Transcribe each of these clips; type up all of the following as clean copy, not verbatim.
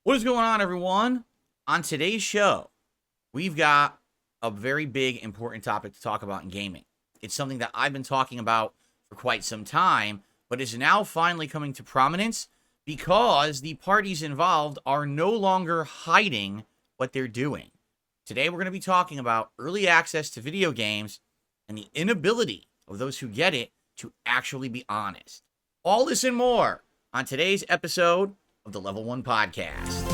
What is going on, everyone? On today's show, we've got a very big, important topic to talk about in gaming. It's something that I've been talking about for quite some time, but is now finally coming to prominence because the parties involved are no longer hiding what they're doing. Today, we're going to be talking about early access to video games and the inability of those who get it to actually be honest. All this and more on today's episode of the Level 1 Podcast.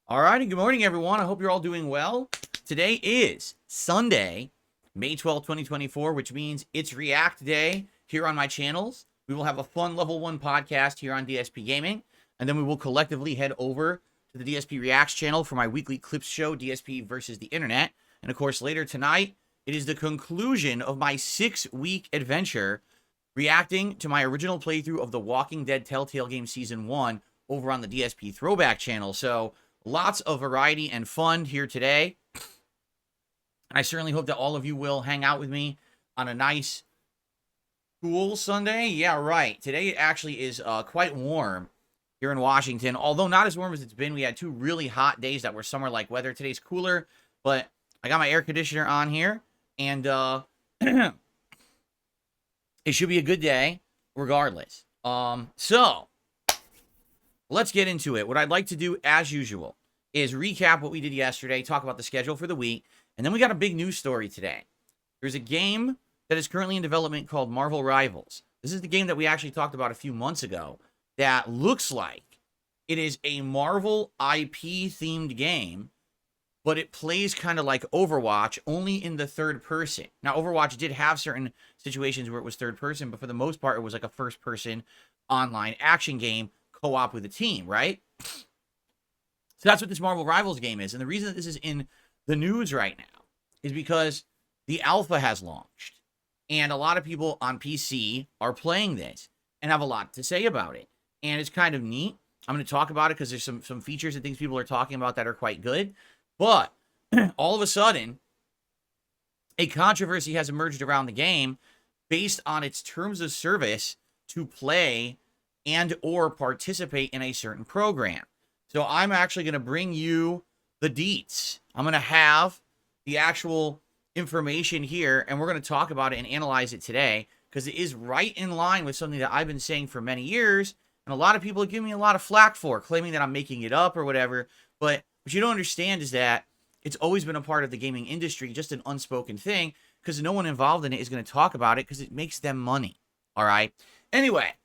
Alrighty, good morning, everyone. I hope you're all doing well. Today is Sunday, May 12th, 2024, which means it's React Day here on my channels. We will have a fun Level 1 podcast here on DSPGaming, and then we will collectively head over to the DSP Reacts channel for my weekly clips show, DSP versus the Internet. And of course, later tonight, it is the conclusion of my 6-week adventure reacting to my original playthrough of The Walking Dead Telltale Game Season 1 over on the DSP Throwback channel. So lots of variety and fun here today. And I certainly hope that all of you will hang out with me on a nice, cool Sunday. Yeah, right. Today actually is quite warm here in Washington, although not as warm as it's been. We had 2 really hot days that were summer-like weather. Today's cooler, but I got my air conditioner on here, and it should be a good day regardless. So let's get into it. What I'd like to do, as usual, is recap what we did yesterday, talk about the schedule for the week, and then we got a big news story today. There's a game that is currently in development called Marvel Rivals. This is the game that we actually talked about a few months ago that looks like it is a Marvel IP-themed game, but it plays kind of like Overwatch, only in the third person. Now, Overwatch did have certain situations where it was third person, but for the most part, it was like a first-person online action game co-op with a team, right? So that's what this Marvel Rivals game is. And the reason that this is in the news right now is because the alpha has launched. And a lot of people on PC are playing this and have a lot to say about it. And it's kind of neat. I'm going to talk about it because there's some features and things people are talking about that are quite good. But all of a sudden, a controversy has emerged around the game based on its terms of service to play and or participate in a certain program. So I'm actually going to bring you the deets. I'm going to have the actual information here, and we're going to talk about it and analyze it today because it is right in line with something that I've been saying for many years, and a lot of people are giving me a lot of flack for, claiming that I'm making it up or whatever. But what you don't understand is that it's always been a part of the gaming industry, just an unspoken thing, because no one involved in it is going to talk about it because it makes them money. All right? Anyway,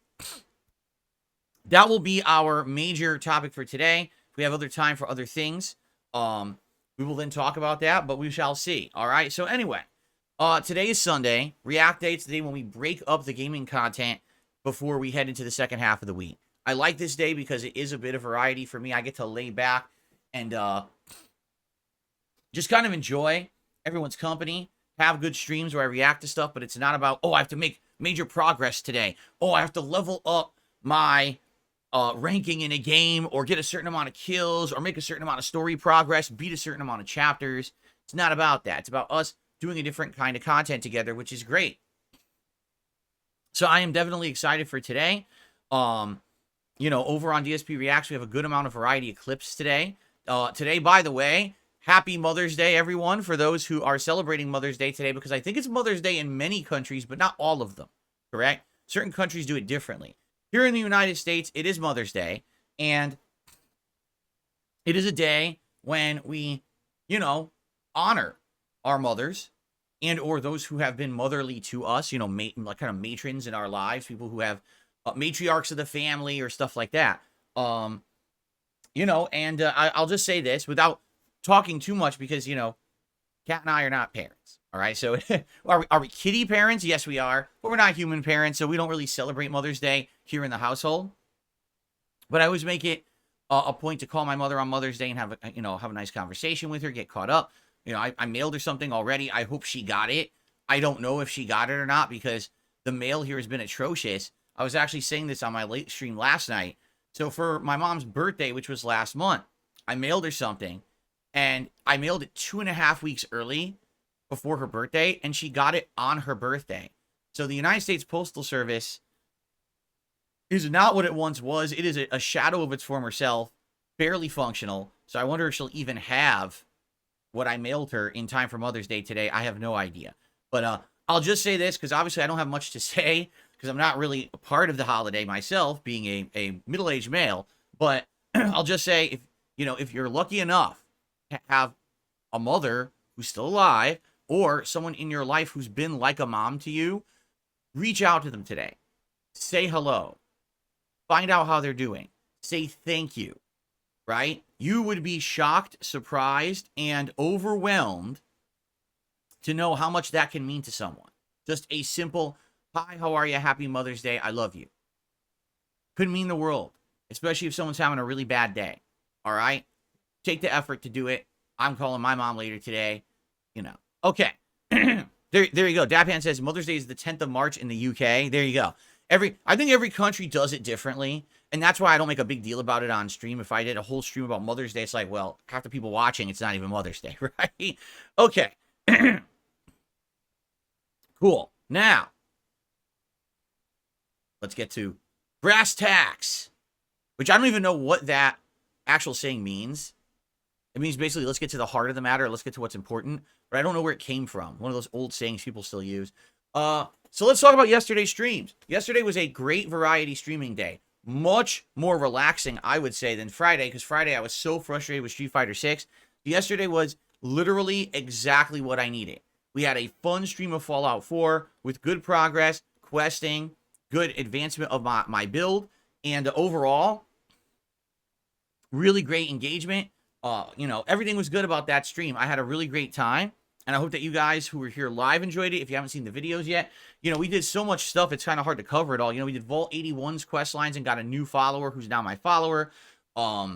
that will be our major topic for today. If we have other time for other things, we will then talk about that, but we shall see. All right? So anyway, today is Sunday. React Day. It's the day when we break up the gaming content before we head into the second half of the week. I like this day because it is a bit of variety for me. I get to lay back and just kind of enjoy everyone's company, have good streams where I react to stuff, but it's not about, oh, I have to make major progress today. Oh, I have to level up my ranking in a game or get a certain amount of kills or make a certain amount of story progress, beat a certain amount of chapters. It's not about that. It's about us doing a different kind of content together, which is great. So I am definitely excited for today. Over on DSP Reacts, we have a good amount of variety of clips today. Today, by the way, happy Mother's Day, everyone, for those who are celebrating Mother's Day today, because I think it's Mother's Day in many countries, but not all of them, correct? Certain countries do it differently. Here in the United States, it is Mother's Day, and it is a day when we, honor our mothers and or those who have been motherly to us, like kind of matrons in our lives, people who have matriarchs of the family or stuff like that. I'll just say this without talking too much because, Kat and I are not parents. All right. So are we kitty parents? Yes, we are. But we're not human parents. So we don't really celebrate Mother's Day here in the household. But I always make it a point to call my mother on Mother's Day and have a nice conversation with her, get caught up. I mailed her something already. I hope she got it. I don't know if she got it or not because the mail here has been atrocious. I was actually saying this on my late stream last night. So for my mom's birthday, which was last month, I mailed her something, and I mailed it 2.5 weeks early before her birthday, and she got it on her birthday. So the United States Postal Service is not what it once was. It is a shadow of its former self, barely functional. So I wonder if she'll even have what I mailed her in time for Mother's Day today. I have no idea. But I'll just say this, because obviously I don't have much to say, because I'm not really a part of the holiday myself, being a middle-aged male. But I'll just say, if you're lucky enough to have a mother who's still alive, or someone in your life who's been like a mom to you, reach out to them today. Say hello. Find out how they're doing. Say thank you, right? You would be shocked, surprised, and overwhelmed to know how much that can mean to someone. Just a simple, hi, how are you? Happy Mother's Day. I love you. Could mean the world, especially if someone's having a really bad day. All right? Take the effort to do it. I'm calling my mom later today. Okay. There you go. Dapan says Mother's Day is the 10th of March in the UK. There you go. I think every country does it differently, and that's why I don't make a big deal about it on stream. If I did a whole stream about Mother's Day, it's like, well, half the people watching, it's not even Mother's Day, right? Okay. Cool. Now, let's get to brass tacks, which I don't even know what that actual saying means. It means basically, let's get to the heart of the matter. Let's get to what's important. But I don't know where it came from. One of those old sayings people still use. So let's talk about yesterday's streams. Yesterday was a great variety streaming day. Much more relaxing, I would say, than Friday, because Friday I was so frustrated with Street Fighter 6. Yesterday was literally exactly what I needed. We had a fun stream of Fallout 4 with good progress, questing, good advancement of my build, and overall, really great engagement. Everything was good about that stream. I had a really great time, and I hope that you guys who were here live enjoyed it. If you haven't seen the videos yet, we did so much stuff, it's kind of hard to cover it all. We did Vault 81's quest lines and got a new follower who's now my follower. What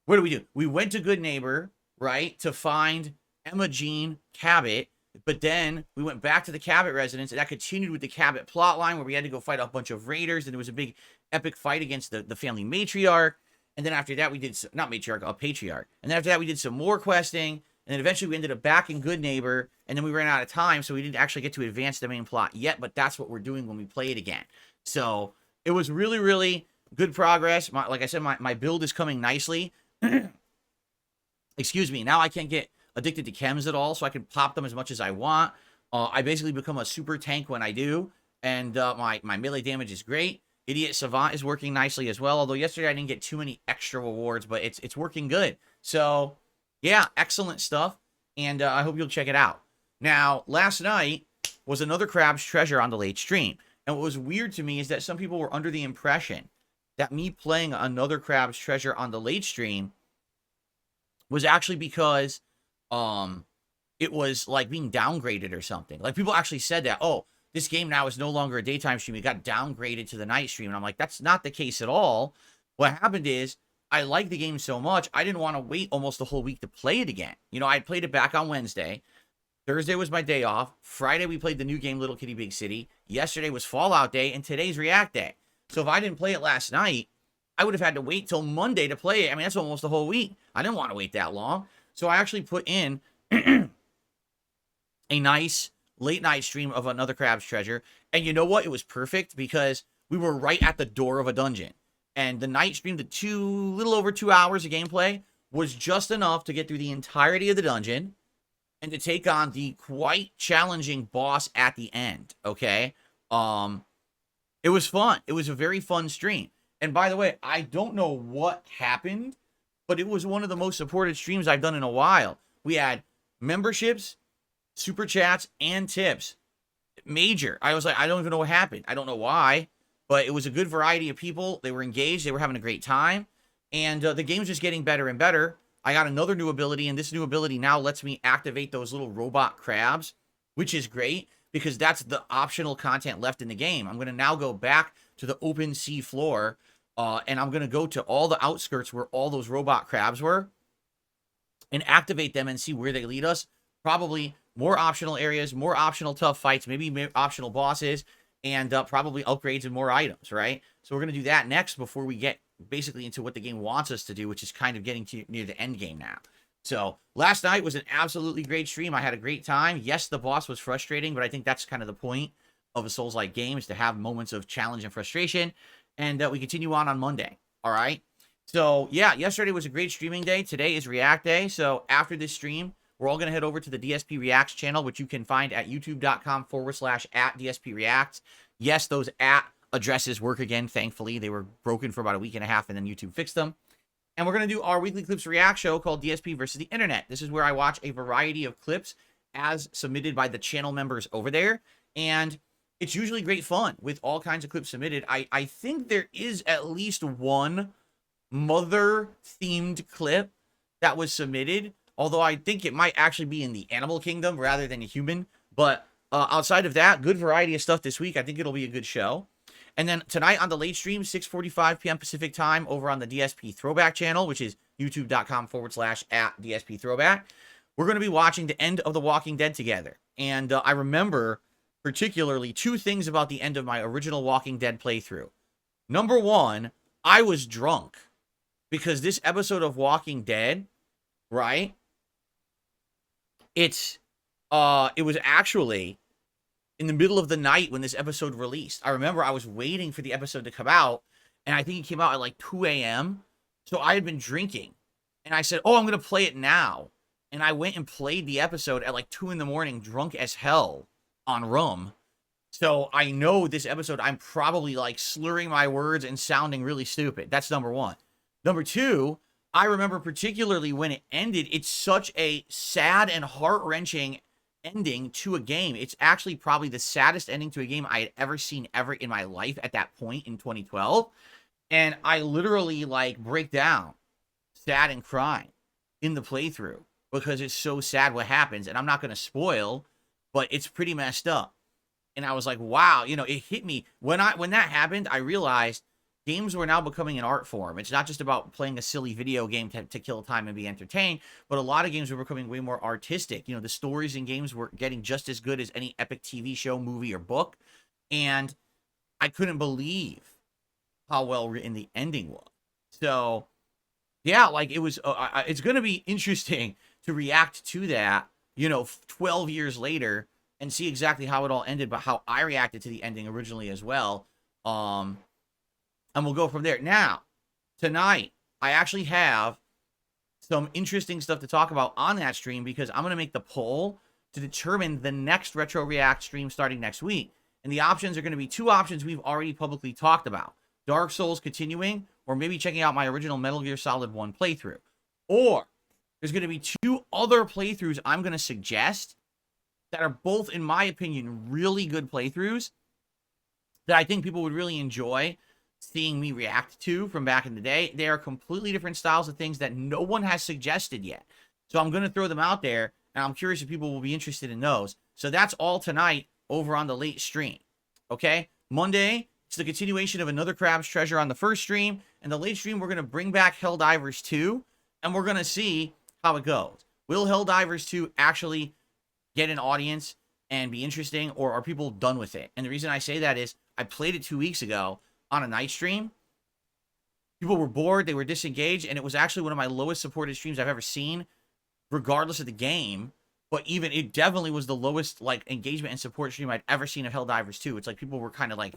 do we do? We went to Good Neighbor, right, to find Emma Jean Cabot, but then we went back to the Cabot residence, and that continued with the Cabot plot line where we had to go fight a bunch of raiders, and there was a big epic fight against the family matriarch. And then after that, we did, not matriarch, a patriarch. And then after that, we did some more questing. And then eventually we ended up back in Good Neighbor. And then we ran out of time, so we didn't actually get to advance the main plot yet. But that's what we're doing when we play it again. So it was really, really good progress. Like I said, my build is coming nicely. Excuse me. Now I can't get addicted to chems at all, so I can pop them as much as I want. I basically become a super tank when I do. And my melee damage is great. Idiot Savant is working nicely as well, although yesterday I didn't get too many extra rewards, but it's working good. So, yeah, excellent stuff, and I hope you'll check it out. Now, last night was another Krabs treasure on the late stream, and what was weird to me is that some people were under the impression that me playing another Krabs treasure on the late stream was actually because it was like being downgraded or something. Like, people actually said that, oh, this game now is no longer a daytime stream. It got downgraded to the night stream. And I'm like, that's not the case at all. What happened is, I like the game so much, I didn't want to wait almost a whole week to play it again. I played it back on Wednesday. Thursday was my day off. Friday, we played the new game, Little Kitty Big City. Yesterday was Fallout Day, and today's React Day. So if I didn't play it last night, I would have had to wait till Monday to play it. I mean, that's almost a whole week. I didn't want to wait that long. So I actually put in a nice late night stream of another Krabs treasure. And you know what? It was perfect because we were right at the door of a dungeon. And the night stream, little over 2 hours of gameplay, was just enough to get through the entirety of the dungeon and to take on the quite challenging boss at the end. Okay? It was fun. It was a very fun stream. And by the way, I don't know what happened, but it was one of the most supported streams I've done in a while. We had memberships, super chats, and tips. Major. I was like, I don't even know what happened. I don't know why, but it was a good variety of people. They were engaged. They were having a great time. And the game's just getting better and better. I got another new ability, and this new ability now lets me activate those little robot crabs, which is great because that's the optional content left in the game. I'm going to now go back to the open sea floor And I'm going to go to all the outskirts where all those robot crabs were and activate them and see where they lead us. Probably more optional areas, more optional tough fights, maybe optional bosses, and probably upgrades and more items, right? So we're going to do that next before we get basically into what the game wants us to do, which is kind of getting to near the end game now. So last night was an absolutely great stream. I had a great time. Yes, the boss was frustrating, but I think that's kind of the point of a Souls-like game, is to have moments of challenge and frustration. And we continue on Monday. All right. So yeah, yesterday was a great streaming day. Today is React Day. So after this stream, we're all going to head over to the DSP Reacts channel, which you can find at youtube.com/@DSP Yes, those @ addresses work again. Thankfully, they were broken for about a week and a half, and then YouTube fixed them. And we're going to do our weekly clips react show called DSP versus the Internet. This is where I watch a variety of clips as submitted by the channel members over there. And it's usually great fun with all kinds of clips submitted. I think there is at least one mother-themed clip that was submitted, although I think it might actually be in the animal kingdom rather than a human. But outside of that, good variety of stuff this week. I think it'll be a good show. And then tonight on the late stream, 6:45 p.m. Pacific time, over on the DSP Throwback channel, which is youtube.com/@DSP Throwback, we're going to be watching the end of The Walking Dead together. And I remember particularly two things about the end of my original Walking Dead playthrough. Number one, I was drunk because this episode of Walking Dead, right? It was actually in the middle of the night when this episode released. I remember I was waiting for the episode to come out, and I think it came out at like 2 a.m. So I had been drinking, and I said, oh, I'm going to play it now. And I went and played the episode at like 2 in the morning, drunk as hell on rum. So I know this episode, I'm probably like slurring my words and sounding really stupid. That's number one. Number two, I remember particularly when it ended, it's such a sad and heart-wrenching ending to a game. It's actually probably the saddest ending to a game I had ever seen ever in my life at that point in 2012. And I literally like break down sad and crying in the playthrough because it's so sad what happens. And I'm not going to spoil, but it's pretty messed up. And I was like, wow, you know, it hit me when that happened. I realized games were now becoming an art form. It's not just about playing a silly video game to kill time and be entertained, but a lot of games were becoming way more artistic. You know, the stories in games were getting just as good as any epic TV show, movie, or book. And I couldn't believe how well written the ending was. So, yeah, like it was, it's going to be interesting to react to that, you know, 12 years later and see exactly how it all ended, but how I reacted to the ending originally as well. And we'll go from there. Now, tonight, I actually have some interesting stuff to talk about on that stream because I'm going to make the poll to determine the next Retro React stream starting next week. And the options are going to be two options we've already publicly talked about. Dark Souls continuing, or maybe checking out my original Metal Gear Solid 1 playthrough. Or there's going to be two other playthroughs I'm going to suggest that are both, in my opinion, really good playthroughs that I think people would really enjoy seeing me react to from back in the day. They are completely different styles of things that no one has suggested yet. So I'm going to throw them out there, and I'm curious if people will be interested in those. So that's all tonight over on the late stream. Okay? Monday, it's the continuation of another Krabs Treasure on the first stream. And the late stream, we're going to bring back Helldivers 2, and we're going to see how it goes. Will Helldivers 2 actually get an audience and be interesting, or are people done with it? And the reason I say that is I played it 2 weeks ago on a night stream. People were bored, they were disengaged, and it was actually one of my lowest supported streams I've ever seen, regardless of the game. But even it definitely was the lowest like engagement and support stream I'd ever seen of Helldivers 2. It's like people were kind of like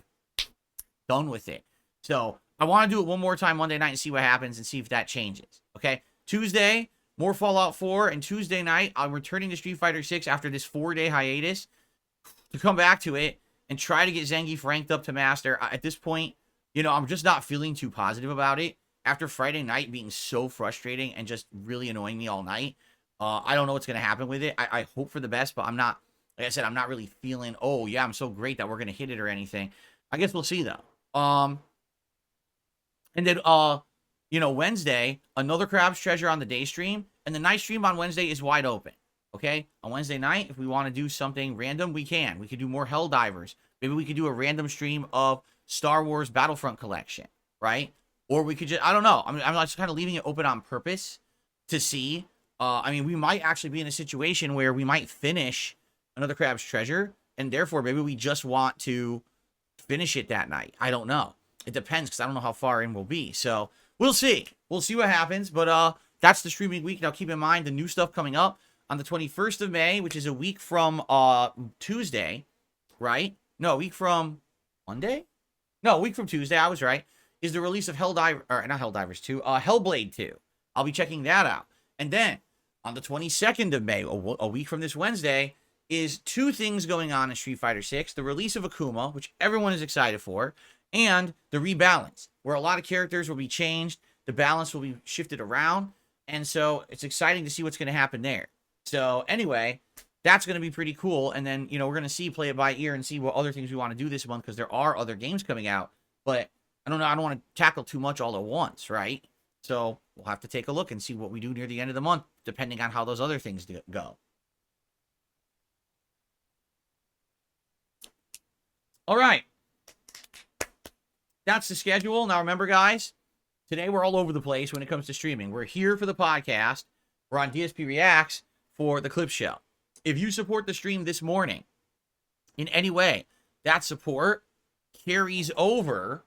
done with it. So I want to do it one more time Monday night and see what happens and see if that changes. Okay, Tuesday, more Fallout 4, and Tuesday night I'm returning to Street Fighter 6 after this 4-day hiatus to come back to it and try to get Zangief ranked up to Master. At this point, you know, I'm just not feeling too positive about it. After Friday night being so frustrating and just really annoying me all night, I don't know what's going to happen with it. I hope for the best, but I'm not, like I said, I'm not really feeling, oh, yeah, I'm so great that we're going to hit it or anything. I guess we'll see, though. And then, you know, Wednesday, another Krabs Treasure on the day stream, and the night stream on Wednesday is wide open. Okay? On Wednesday night, if we want to do something random, we can. We could do more Helldivers. Maybe we could do a random stream of Star Wars Battlefront Collection, right? Or we could just, I don't know. I'm just kind of leaving it open on purpose to see. I mean, we might actually be in a situation where we might finish another Krabs treasure, and therefore maybe we just want to finish it that night. I don't know. It depends, because I don't know how far in we'll be. So we'll see. We'll see what happens. But that's the streaming week. Now keep in mind the new stuff coming up on the 21st of May, which is a week from Tuesday, right? No, a week from Monday? No, a week from Tuesday. I was right. Is the release of Helldivers 2, Hellblade 2. I'll be checking that out. And then on the 22nd of May, a week from this Wednesday, is two things going on in Street Fighter 6. The release of Akuma, which everyone is excited for, and the rebalance, where a lot of characters will be changed. The balance will be shifted around. And so it's exciting to see what's going to happen there. So anyway, that's going to be pretty cool. And then, we're going to play it by ear and see what other things we want to do this month, because there are other games coming out. But I don't know. I don't want to tackle too much all at once, right? So we'll have to take a look and see what we do near the end of the month, depending on how those other things go. All right. That's the schedule. Now, remember, guys, today we're all over the place when it comes to streaming. We're here for the podcast. We're on DSP Reacts for the clip show. If you support the stream this morning in any way, that support carries over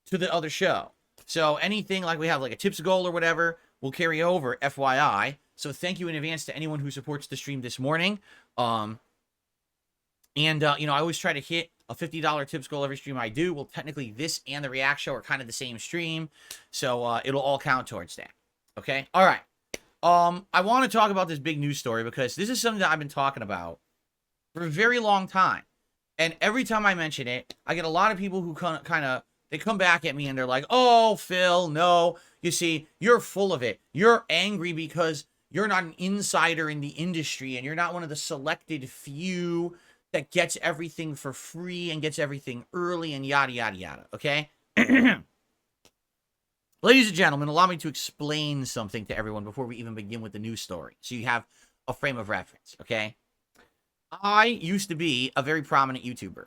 to the other show. So anything like we have like a tips goal or whatever will carry over, FYI. So thank you in advance to anyone who supports the stream this morning. I always try to hit a $50 tips goal every stream I do. Well, technically this and the React show are kind of the same stream. So it'll all count towards that. Okay. All right. I want to talk about this big news story because this is something that I've been talking about for a very long time. And every time I mention it, I get a lot of people who they come back at me and they're like, oh, Phil, no. You see, you're full of it. You're angry because you're not an insider in the industry and you're not one of the selected few that gets everything for free and gets everything early and yada, yada, yada. Okay? Ladies and gentlemen, allow me to explain something to everyone before we even begin with the news story, so you have a frame of reference. Okay? I used to be a very prominent YouTuber.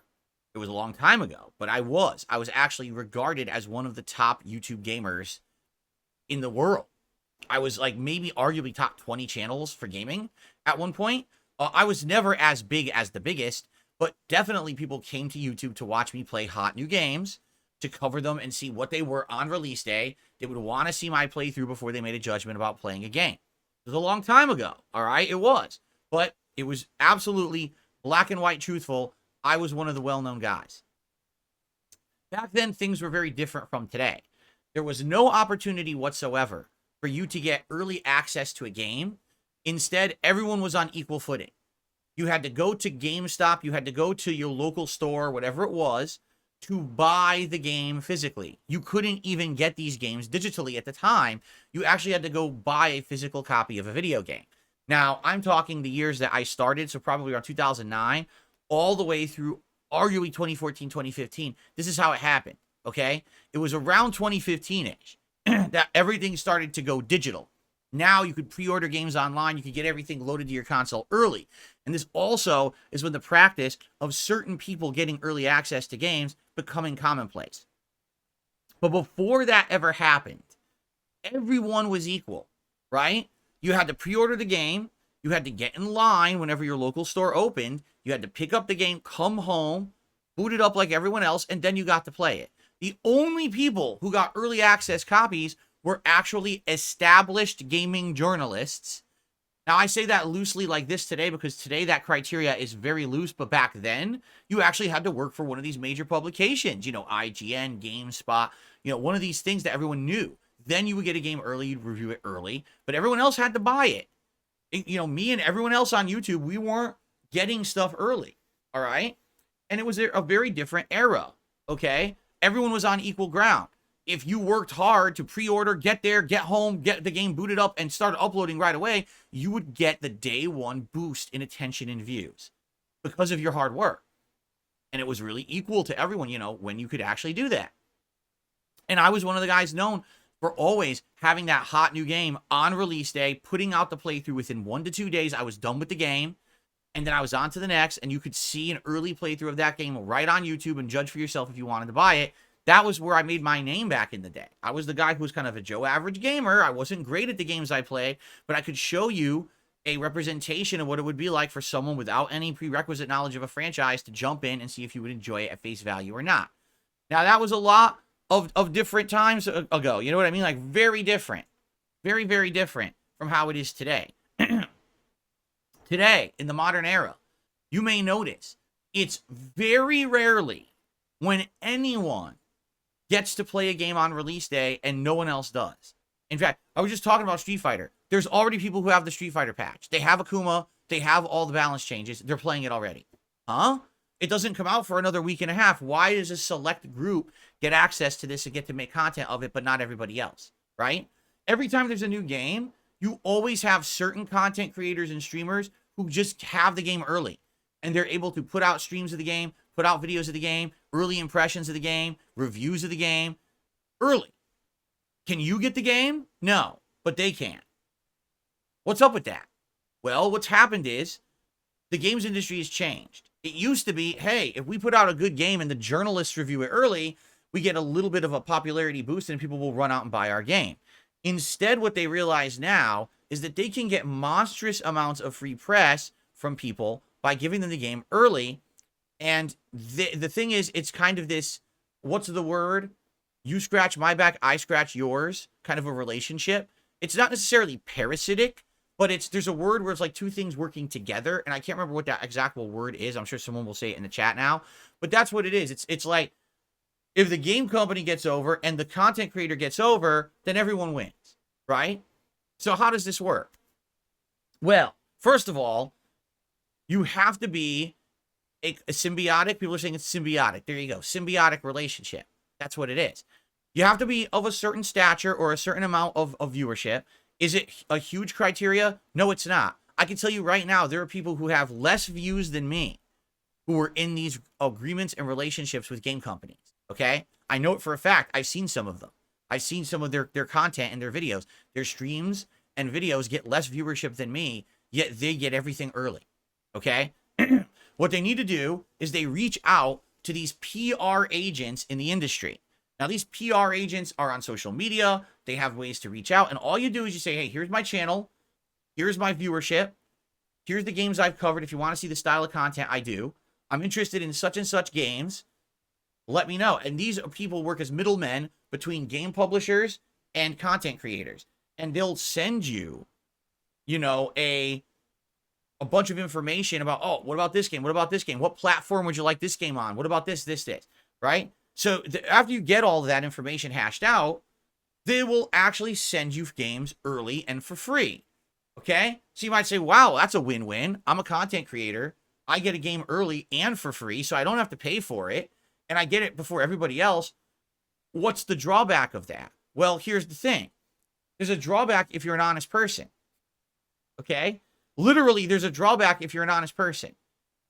It was a long time ago, but I was actually regarded as one of the top YouTube gamers in the world. I was like maybe arguably top 20 channels for gaming at one point. I was never as big as the biggest, but definitely people came to YouTube to watch me play hot new games, to cover them and see what they were on release day. They would want to see my playthrough before they made a judgment about playing a game. It was a long time ago, all right? It was. But it was absolutely black and white truthful. I was one of the well-known guys. Back then, things were very different from today. There was no opportunity whatsoever for you to get early access to a game. Instead, everyone was on equal footing. You had to go to GameStop. You had to go to your local store, whatever it was, to buy the game physically. You couldn't even get these games digitally at the time. You actually had to go buy a physical copy of a video game. Now, I'm talking the years that I started, so probably around 2009, all the way through arguably 2014, 2015. This is how it happened, okay? It was around 2015-ish that everything started to go digital. Now you could pre-order games online. You could get everything loaded to your console early. And this also is when the practice of certain people getting early access to games becoming commonplace. But before that ever happened, everyone was equal, right? You had to pre-order the game. You had to get in line whenever your local store opened. You had to pick up the game, come home, boot it up like everyone else, and then you got to play it. The only people who got early access copies were actually established gaming journalists. Now, I say that loosely like this today because today that criteria is very loose, but back then, you actually had to work for one of these major publications, IGN, GameSpot, one of these things that everyone knew. Then you would get a game early, you'd review it early, but everyone else had to buy it. Me and everyone else on YouTube, we weren't getting stuff early, all right? And it was a very different era, okay? Everyone was on equal ground. If you worked hard to pre-order, get there, get home, get the game booted up, and start uploading right away, you would get the day one boost in attention and views because of your hard work. And it was really equal to everyone, when you could actually do that. And I was one of the guys known for always having that hot new game on release day, putting out the playthrough within 1 to 2 days. I was done with the game, and then I was on to the next, and you could see an early playthrough of that game right on YouTube and judge for yourself if you wanted to buy it. That was where I made my name back in the day. I was the guy who was kind of a Joe average gamer. I wasn't great at the games I play, but I could show you a representation of what it would be like for someone without any prerequisite knowledge of a franchise to jump in and see if you would enjoy it at face value or not. Now, that was a lot of different times ago. You know what I mean? Like, very different. Very, very different from how it is today. Today, in the modern era, you may notice it's very rarely when anyone gets to play a game on release day and no one else does. In fact, I was just talking about Street Fighter. There's already people who have the Street Fighter patch. They have Akuma. They have all the balance changes. They're playing it already. Huh? It doesn't come out for another week and a half. Why does a select group get access to this and get to make content of it, but not everybody else, right? Every time there's a new game, you always have certain content creators and streamers who just have the game early. And they're able to put out streams of the game, put out videos of the game, early impressions of the game, reviews of the game, early. Can you get the game? No, but they can. What's up with that? Well, what's happened is the games industry has changed. It used to be, hey, if we put out a good game and the journalists review it early, we get a little bit of a popularity boost and people will run out and buy our game. Instead, what they realize now is that they can get monstrous amounts of free press from people by giving them the game early. And the thing is, it's kind of this, what's the word? You scratch my back, I scratch yours, kind of a relationship. It's not necessarily parasitic, but there's a word where it's like two things working together. And I can't remember what that exact word is. I'm sure someone will say it in the chat now. But that's what it is. It's like, if the game company gets over and the content creator gets over, then everyone wins, right? So how does this work? Well, first of all, you have to be a symbiotic. People are saying it's symbiotic. There you go. Symbiotic relationship. That's what it is. You have to be of a certain stature or a certain amount of viewership. Is it a huge criteria? No, it's not. I can tell you right now, there are people who have less views than me who are in these agreements and relationships with game companies. Okay? I know it for a fact. I've seen some of them. I've seen some of their content and their videos. Their streams and videos get less viewership than me, yet they get everything early. Okay? What they need to do is they reach out to these PR agents in the industry. Now, these PR agents are on social media. They have ways to reach out. And all you do is you say, hey, here's my channel. Here's my viewership. Here's the games I've covered. If you want to see the style of content I do, I'm interested in such and such games. Let me know. And these people work as middlemen between game publishers and content creators. And they'll send you, you know, a bunch of information about, oh, what about this game? What about this game? What platform would you like this game on? What about this, right? So after you get all of that information hashed out, they will actually send you games early and for free. Okay? So you might say, wow, that's a win-win. I'm a content creator. I get a game early and for free, so I don't have to pay for it. And I get it before everybody else. What's the drawback of that? Well, here's the thing. There's a drawback if you're an honest person. Okay? Literally, there's a drawback if you're an honest person.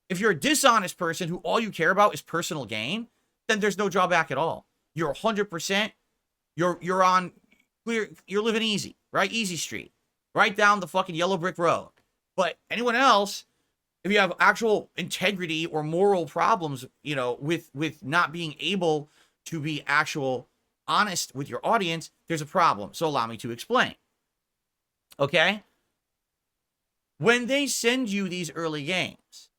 If you're a dishonest person who all you care about is personal gain, then there's no drawback at all. You're 100%, you're on clear, you're living easy, right? Easy street. Right down the fucking yellow brick road. But anyone else, if you have actual integrity or moral problems, you know, with not being able to be actual honest with your audience, there's a problem. So allow me to explain. Okay? When they send you these early games,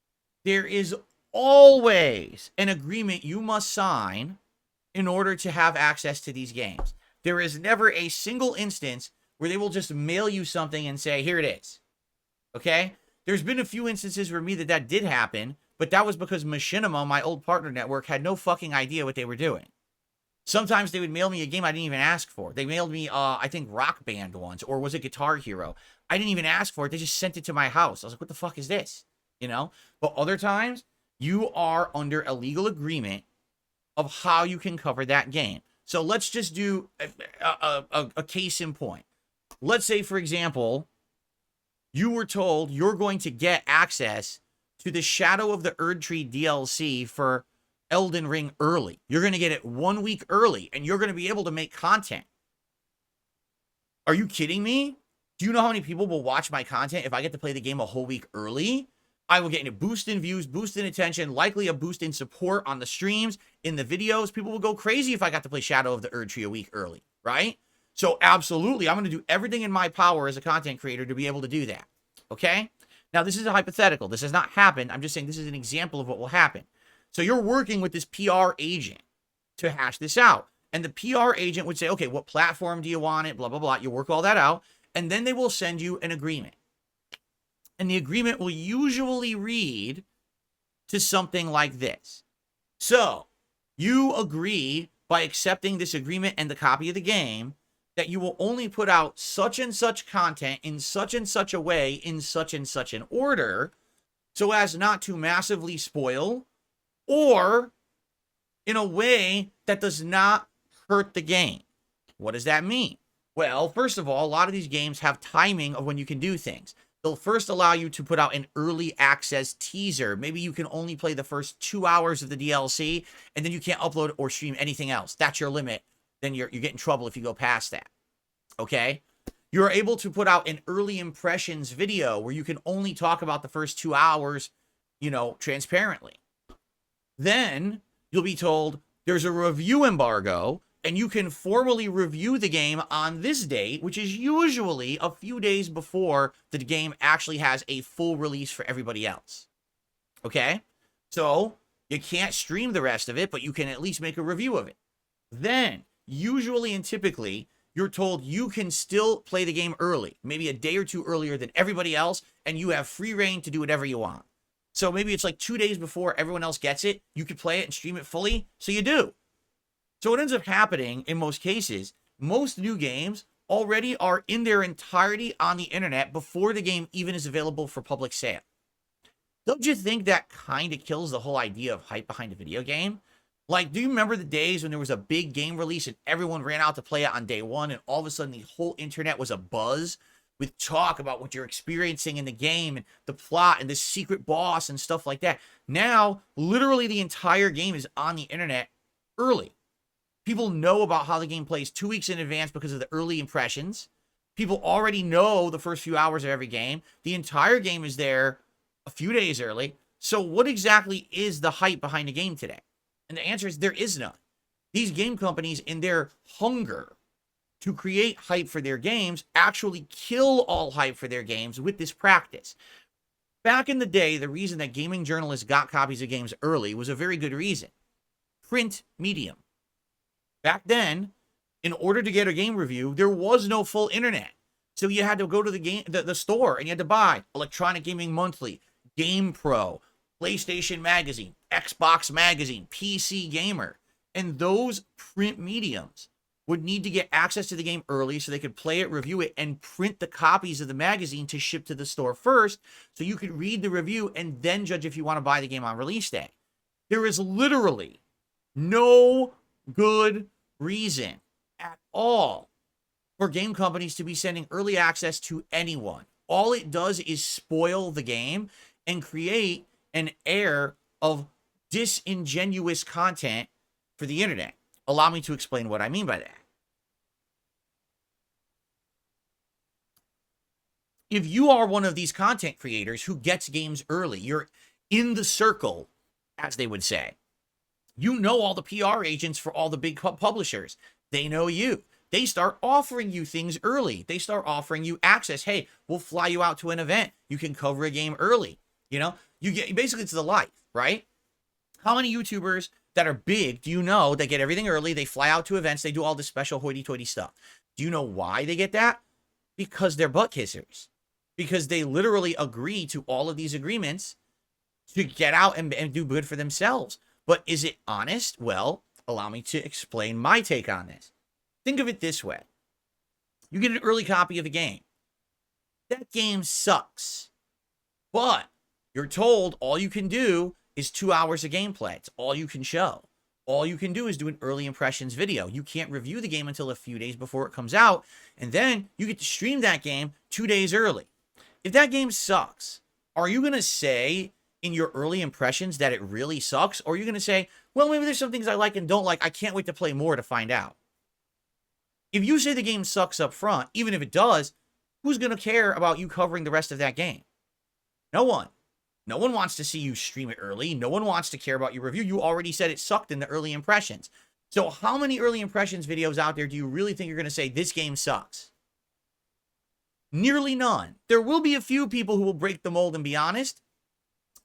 there is always an agreement you must sign in order to have access to these games. There is never a single instance where they will just mail you something and say, here it is. Okay? There's been a few instances for me that did happen, but that was because Machinima, my old partner network, had no fucking idea what they were doing. Sometimes they would mail me a game I didn't even ask for. They mailed me, I think, Rock Band once, or was it Guitar Hero? I didn't even ask for it. They just sent it to my house. I was like, what the fuck is this? You know? But other times, you are under a legal agreement of how you can cover that game. So let's just do a case in point. Let's say, for example, you were told you're going to get access to the Shadow of the Erdtree DLC for Elden Ring early. You're going to get it 1 week early, and you're going to be able to make content. Are you kidding me? Do you know how many people will watch my content if I get to play the game a whole week early? I will get a boost in views, boost in attention, likely a boost in support on the streams, in the videos. People will go crazy if I got to play Shadow of the Erdtree a week early, right? So absolutely, I'm going to do everything in my power as a content creator to be able to do that, okay? Now, this is a hypothetical. This has not happened. I'm just saying this is an example of what will happen. So you're working with this PR agent to hash this out. And the PR agent would say, okay, what platform do you want it? Blah, blah, blah. You work all that out. And then they will send you an agreement. And the agreement will usually read to something like this. So you agree by accepting this agreement and the copy of the game that you will only put out such and such content in such and such a way in such and such an order so as not to massively spoil or in a way that does not hurt the game. What does that mean? Well, first of all, a lot of these games have timing of when you can do things. They'll first allow you to put out an early access teaser. Maybe you can only play the first 2 hours of the DLC, and then you can't upload or stream anything else. That's your limit. Then you get in trouble if you go past that. Okay? You're able to put out an early impressions video where you can only talk about the first 2 hours, transparently. Then you'll be told there's a review embargo, and you can formally review the game on this date, which is usually a few days before the game actually has a full release for everybody else. Okay? So you can't stream the rest of it, but you can at least make a review of it. Then, usually and typically, you're told you can still play the game early, maybe a day or two earlier than everybody else, and you have free reign to do whatever you want. So maybe it's like 2 days before everyone else gets it, you could play it and stream it fully, so you do. So what ends up happening in most cases, most new games already are in their entirety on the internet before the game even is available for public sale. Don't you think that kind of kills the whole idea of hype behind a video game? Like, do you remember the days when there was a big game release and everyone ran out to play it on day one, and all of a sudden the whole internet was abuzz with talk about what you're experiencing in the game and the plot and the secret boss and stuff like that? Now, literally the entire game is on the internet early. People know about how the game plays 2 weeks in advance because of the early impressions. People already know the first few hours of every game. The entire game is there a few days early. So what exactly is the hype behind the game today? And the answer is there is none. These game companies, in their hunger to create hype for their games, actually kill all hype for their games with this practice. Back in the day, the reason that gaming journalists got copies of games early was a very good reason. Print medium. Back then, in order to get a game review, there was no full internet. So you had to go to the store and you had to buy Electronic Gaming Monthly, Game Pro, PlayStation Magazine, Xbox Magazine, PC Gamer. And those print mediums would need to get access to the game early so they could play it, review it, and print the copies of the magazine to ship to the store first so you could read the review and then judge if you want to buy the game on release day. There is literally no good reason at all for game companies to be sending early access to anyone. All it does is spoil the game and create an air of disingenuous content for the internet. Allow me to explain what I mean by that. If you are one of these content creators who gets games early, you're in the circle, as they would say. You know all the PR agents for all the big publishers. They know you. They start offering you things early. They start offering you access. Hey, we'll fly you out to an event. You can cover a game early. You get, basically it's the life, right? How many YouTubers that are big do you know that get everything early? They fly out to events. They do all this special hoity-toity stuff. Do you know why they get that? Because they're butt kissers. Because they literally agree to all of these agreements to get out and do good for themselves. But is it honest? Well, allow me to explain my take on this. Think of it this way. You get an early copy of a game. That game sucks. But you're told all you can do is 2 hours of gameplay. It's all you can show. All you can do is do an early impressions video. You can't review the game until a few days before it comes out. And then you get to stream that game 2 days early. If that game sucks, are you going to say in your early impressions that it really sucks? Or are you going to say, well, maybe there's some things I like and don't like. I can't wait to play more to find out. If you say the game sucks up front, even if it does, who's going to care about you covering the rest of that game? No one. No one wants to see you stream it early. No one wants to care about your review. You already said it sucked in the early impressions. So how many early impressions videos out there do you really think you're going to say this game sucks? Nearly none. There will be a few people who will break the mold and be honest,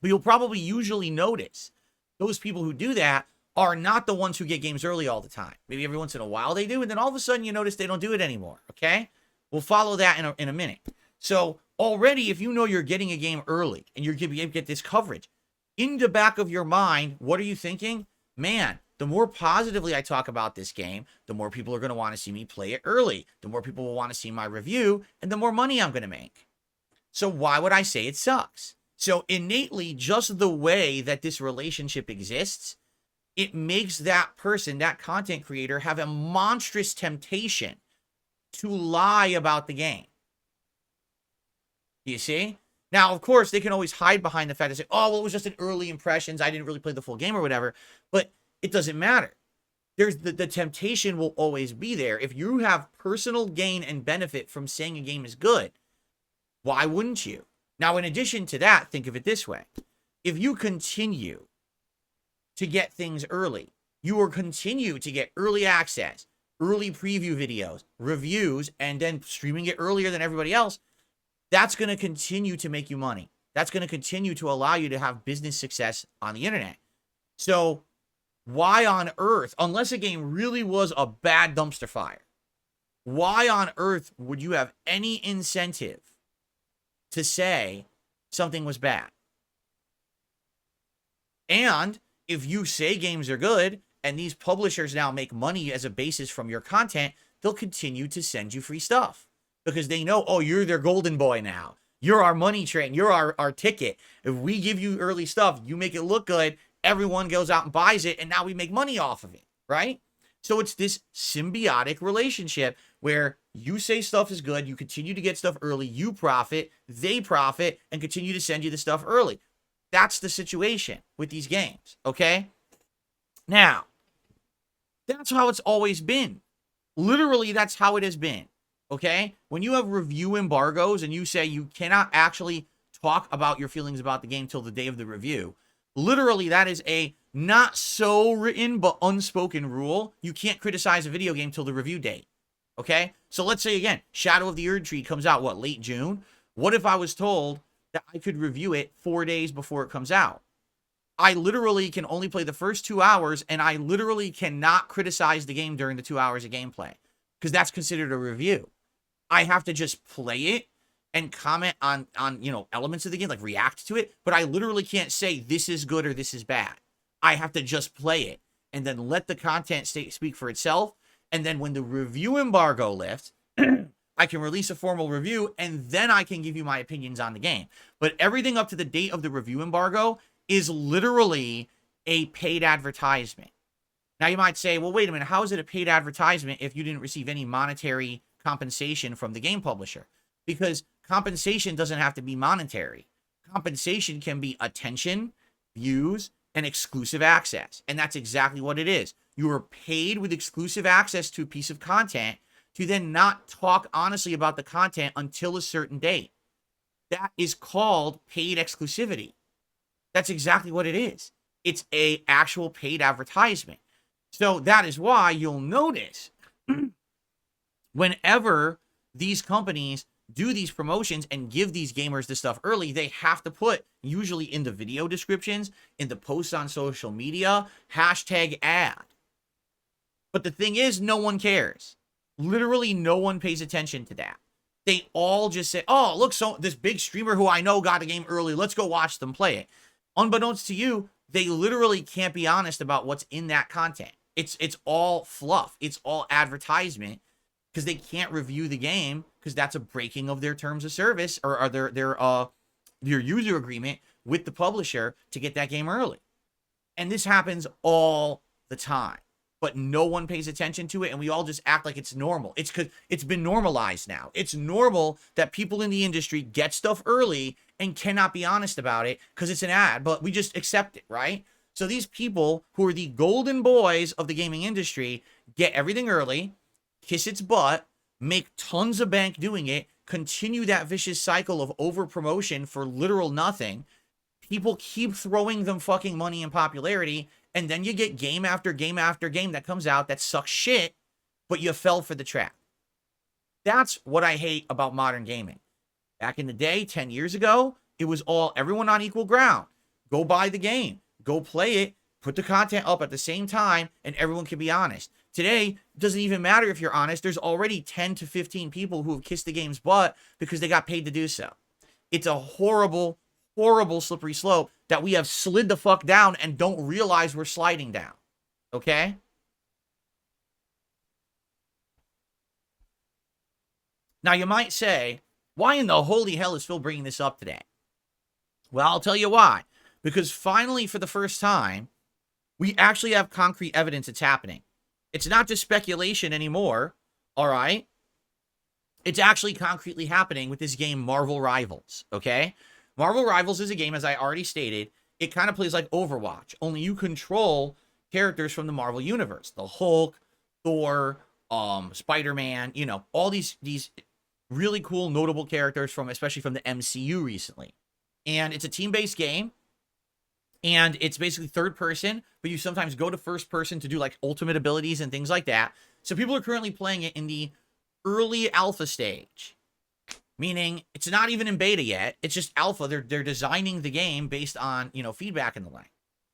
but you'll probably usually notice those people who do that are not the ones who get games early all the time. Maybe every once in a while they do, and then all of a sudden you notice they don't do it anymore, okay? We'll follow that in a minute. So already, if you know you're getting a game early and you're going to get this coverage, in the back of your mind, what are you thinking? Man, the more positively I talk about this game, the more people are going to want to see me play it early. The more people will want to see my review, and the more money I'm going to make. So why would I say it sucks? So innately, just the way that this relationship exists, it makes that person, that content creator, have a monstrous temptation to lie about the game. You see? Now, of course, they can always hide behind the fact and say, oh, well, it was just an early impressions. I didn't really play the full game or whatever. But it doesn't matter. There's the temptation will always be there. If you have personal gain and benefit from saying a game is good, why wouldn't you? Now, in addition to that, think of it this way. If you continue to get things early, you will continue to get early access, early preview videos, reviews, and then streaming it earlier than everybody else. That's going to continue to make you money. That's going to continue to allow you to have business success on the internet. So why on earth, unless a game really was a bad dumpster fire, why on earth would you have any incentive to say something was bad? And if you say games are good and these publishers now make money as a basis from your content, they'll continue to send you free stuff because they know, oh, you're their golden boy now. You're our money train. You're our ticket. If we give you early stuff, you make it look good, everyone goes out and buys it, and now we make money off of it, right? So it's this symbiotic relationship where you say stuff is good, you continue to get stuff early, you profit, they profit, and continue to send you the stuff early. That's the situation with these games, okay? Now, that's how it's always been. Literally, that's how it has been, okay? When you have review embargoes and you say you cannot actually talk about your feelings about the game till the day of the review, literally, that is a not so written but unspoken rule. You can't criticize a video game till the review date, okay? So let's say, again, Shadow of the Erdtree comes out, what, late June? What if I was told that I could review it 4 days before it comes out? I literally can only play the first 2 hours, and I literally cannot criticize the game during the 2 hours of gameplay because that's considered a review. I have to just play it and comment on elements of the game, like react to it, but I literally can't say this is good or this is bad. I have to just play it and then let the content speak for itself. And then when the review embargo lifts, I can release a formal review, and then I can give you my opinions on the game. But everything up to the date of the review embargo is literally a paid advertisement. Now, you might say, well, wait a minute, how is it a paid advertisement if you didn't receive any monetary compensation from the game publisher? Because compensation doesn't have to be monetary. Compensation can be attention, views, and exclusive access. And that's exactly what it is. You are paid with exclusive access to a piece of content to then not talk honestly about the content until a certain date. That is called paid exclusivity. That's exactly what it is. It's an actual paid advertisement. So that is why you'll notice whenever these companies do these promotions and give these gamers this stuff early, they have to put, usually in the video descriptions, in the posts on social media, #ad. But the thing is, no one cares. Literally no one pays attention to that. They all just say, oh, look, so this big streamer who I know got a game early, let's go watch them play it. Unbeknownst to you, they literally can't be honest about what's in that content. It's all fluff. It's all advertisement because they can't review the game because that's a breaking of their terms of service or their user agreement with the publisher to get that game early. And this happens all the time, but no one pays attention to it, and we all just act like it's normal. It's because it's been normalized now. It's normal that people in the industry get stuff early and cannot be honest about it because it's an ad, but we just accept it, right? So these people who are the golden boys of the gaming industry get everything early, kiss its butt, make tons of bank doing it, continue that vicious cycle of over promotion for literal nothing. people keep throwing them fucking money and popularity, and then you get game after game after game that comes out that sucks shit, but you fell for the trap. That's what I hate about modern gaming. Back in the day, 10 years ago, it was all everyone on equal ground. Go buy the game, go play it, put the content up at the same time, and everyone can be honest. Today, it doesn't even matter if you're honest. There's already 10 to 15 people who have kissed the game's butt because they got paid to do so. It's a horrible, horrible slippery slope that we have slid the fuck down and don't realize we're sliding down. Okay? Now, you might say, why in the holy hell is Phil bringing this up today? Well, I'll tell you why. Because finally, for the first time, we actually have concrete evidence it's happening. It's not just speculation anymore, all right? It's actually concretely happening with this game, Marvel Rivals, okay? Marvel Rivals is a game, as I already stated, it kind of plays like Overwatch, only you control characters from the Marvel Universe. The Hulk, Thor, Spider-Man, you know, all these really cool, notable characters from, especially from the MCU recently. And it's a team-based game, and it's basically third person, but you sometimes go to first person to do like ultimate abilities and things like that. So people are currently playing it in the early alpha stage, meaning it's not even in beta yet. It's just alpha. They're designing the game based on, you know, feedback and the like.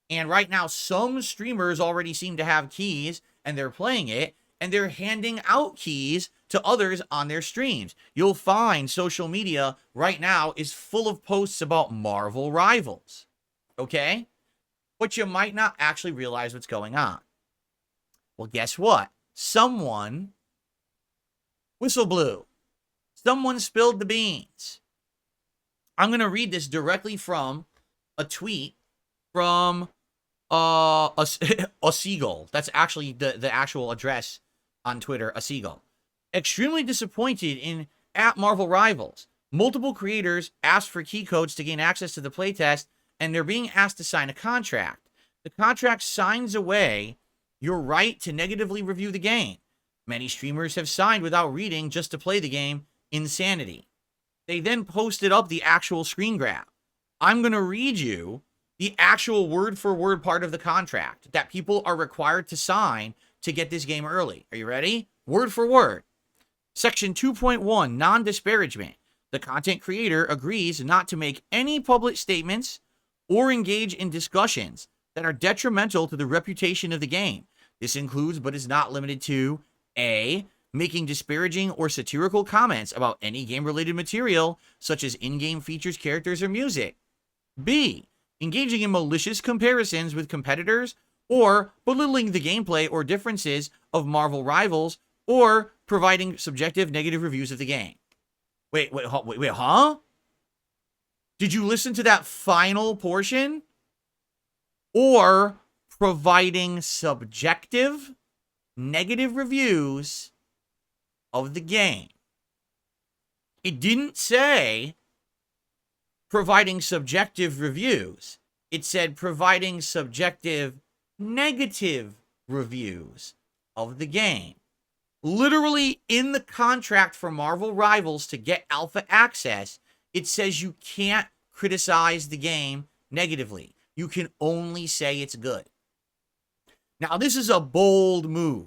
And right now, some streamers already seem to have keys, and they're playing it, and they're handing out keys to others on their streams. You'll find social media right now is full of posts about Marvel Rivals. Okay? But you might not actually realize what's going on. Well, guess what? Someone whistle blew. Someone spilled the beans. I'm going to read this directly from a tweet from a seagull. That's actually the actual address on Twitter, a seagull. Extremely disappointed in at Marvel Rivals. Multiple creators asked for key codes to gain access to the playtest, and they're being asked to sign a contract. The contract signs away your right to negatively review the game. Many streamers have signed without reading just to play the game. Insanity. They then posted up the actual screen grab. I'm going to read you the actual word-for-word part of the contract that people are required to sign to get this game early. Are you ready? Word for word. Section 2.1, non-disparagement. The content creator agrees not to make any public statements or engage in discussions that are detrimental to the reputation of the game. This includes, but is not limited to, A, making disparaging or satirical comments about any game-related material, such as in-game features, characters, or music. B, engaging in malicious comparisons with competitors or belittling the gameplay or differences of Marvel Rivals, or providing subjective negative reviews of the game. Wait, huh? Did you listen to that final portion? Or providing subjective negative reviews of the game. It didn't say providing subjective reviews. It said providing subjective negative reviews of the game. Literally in the contract for Marvel Rivals to get alpha access, it says you can't criticize the game negatively. You can only say it's good. Now, this is a bold move,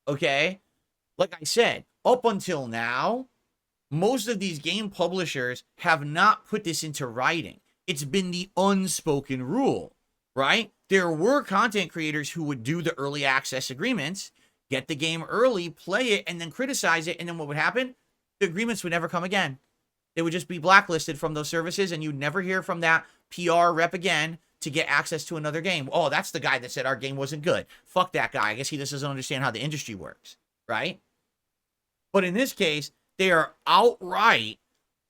okay? Like I said, up until now, most of these game publishers have not put this into writing. It's been the unspoken rule, right? There were content creators who would do the early access agreements, get the game early, play it, and then criticize it, and then what would happen? The agreements would never come again. They would just be blacklisted from those services, and you'd never hear from that PR rep again to get access to another game. Oh, that's the guy that said our game wasn't good. Fuck that guy. I guess he just doesn't understand how the industry works, right? But in this case, they are outright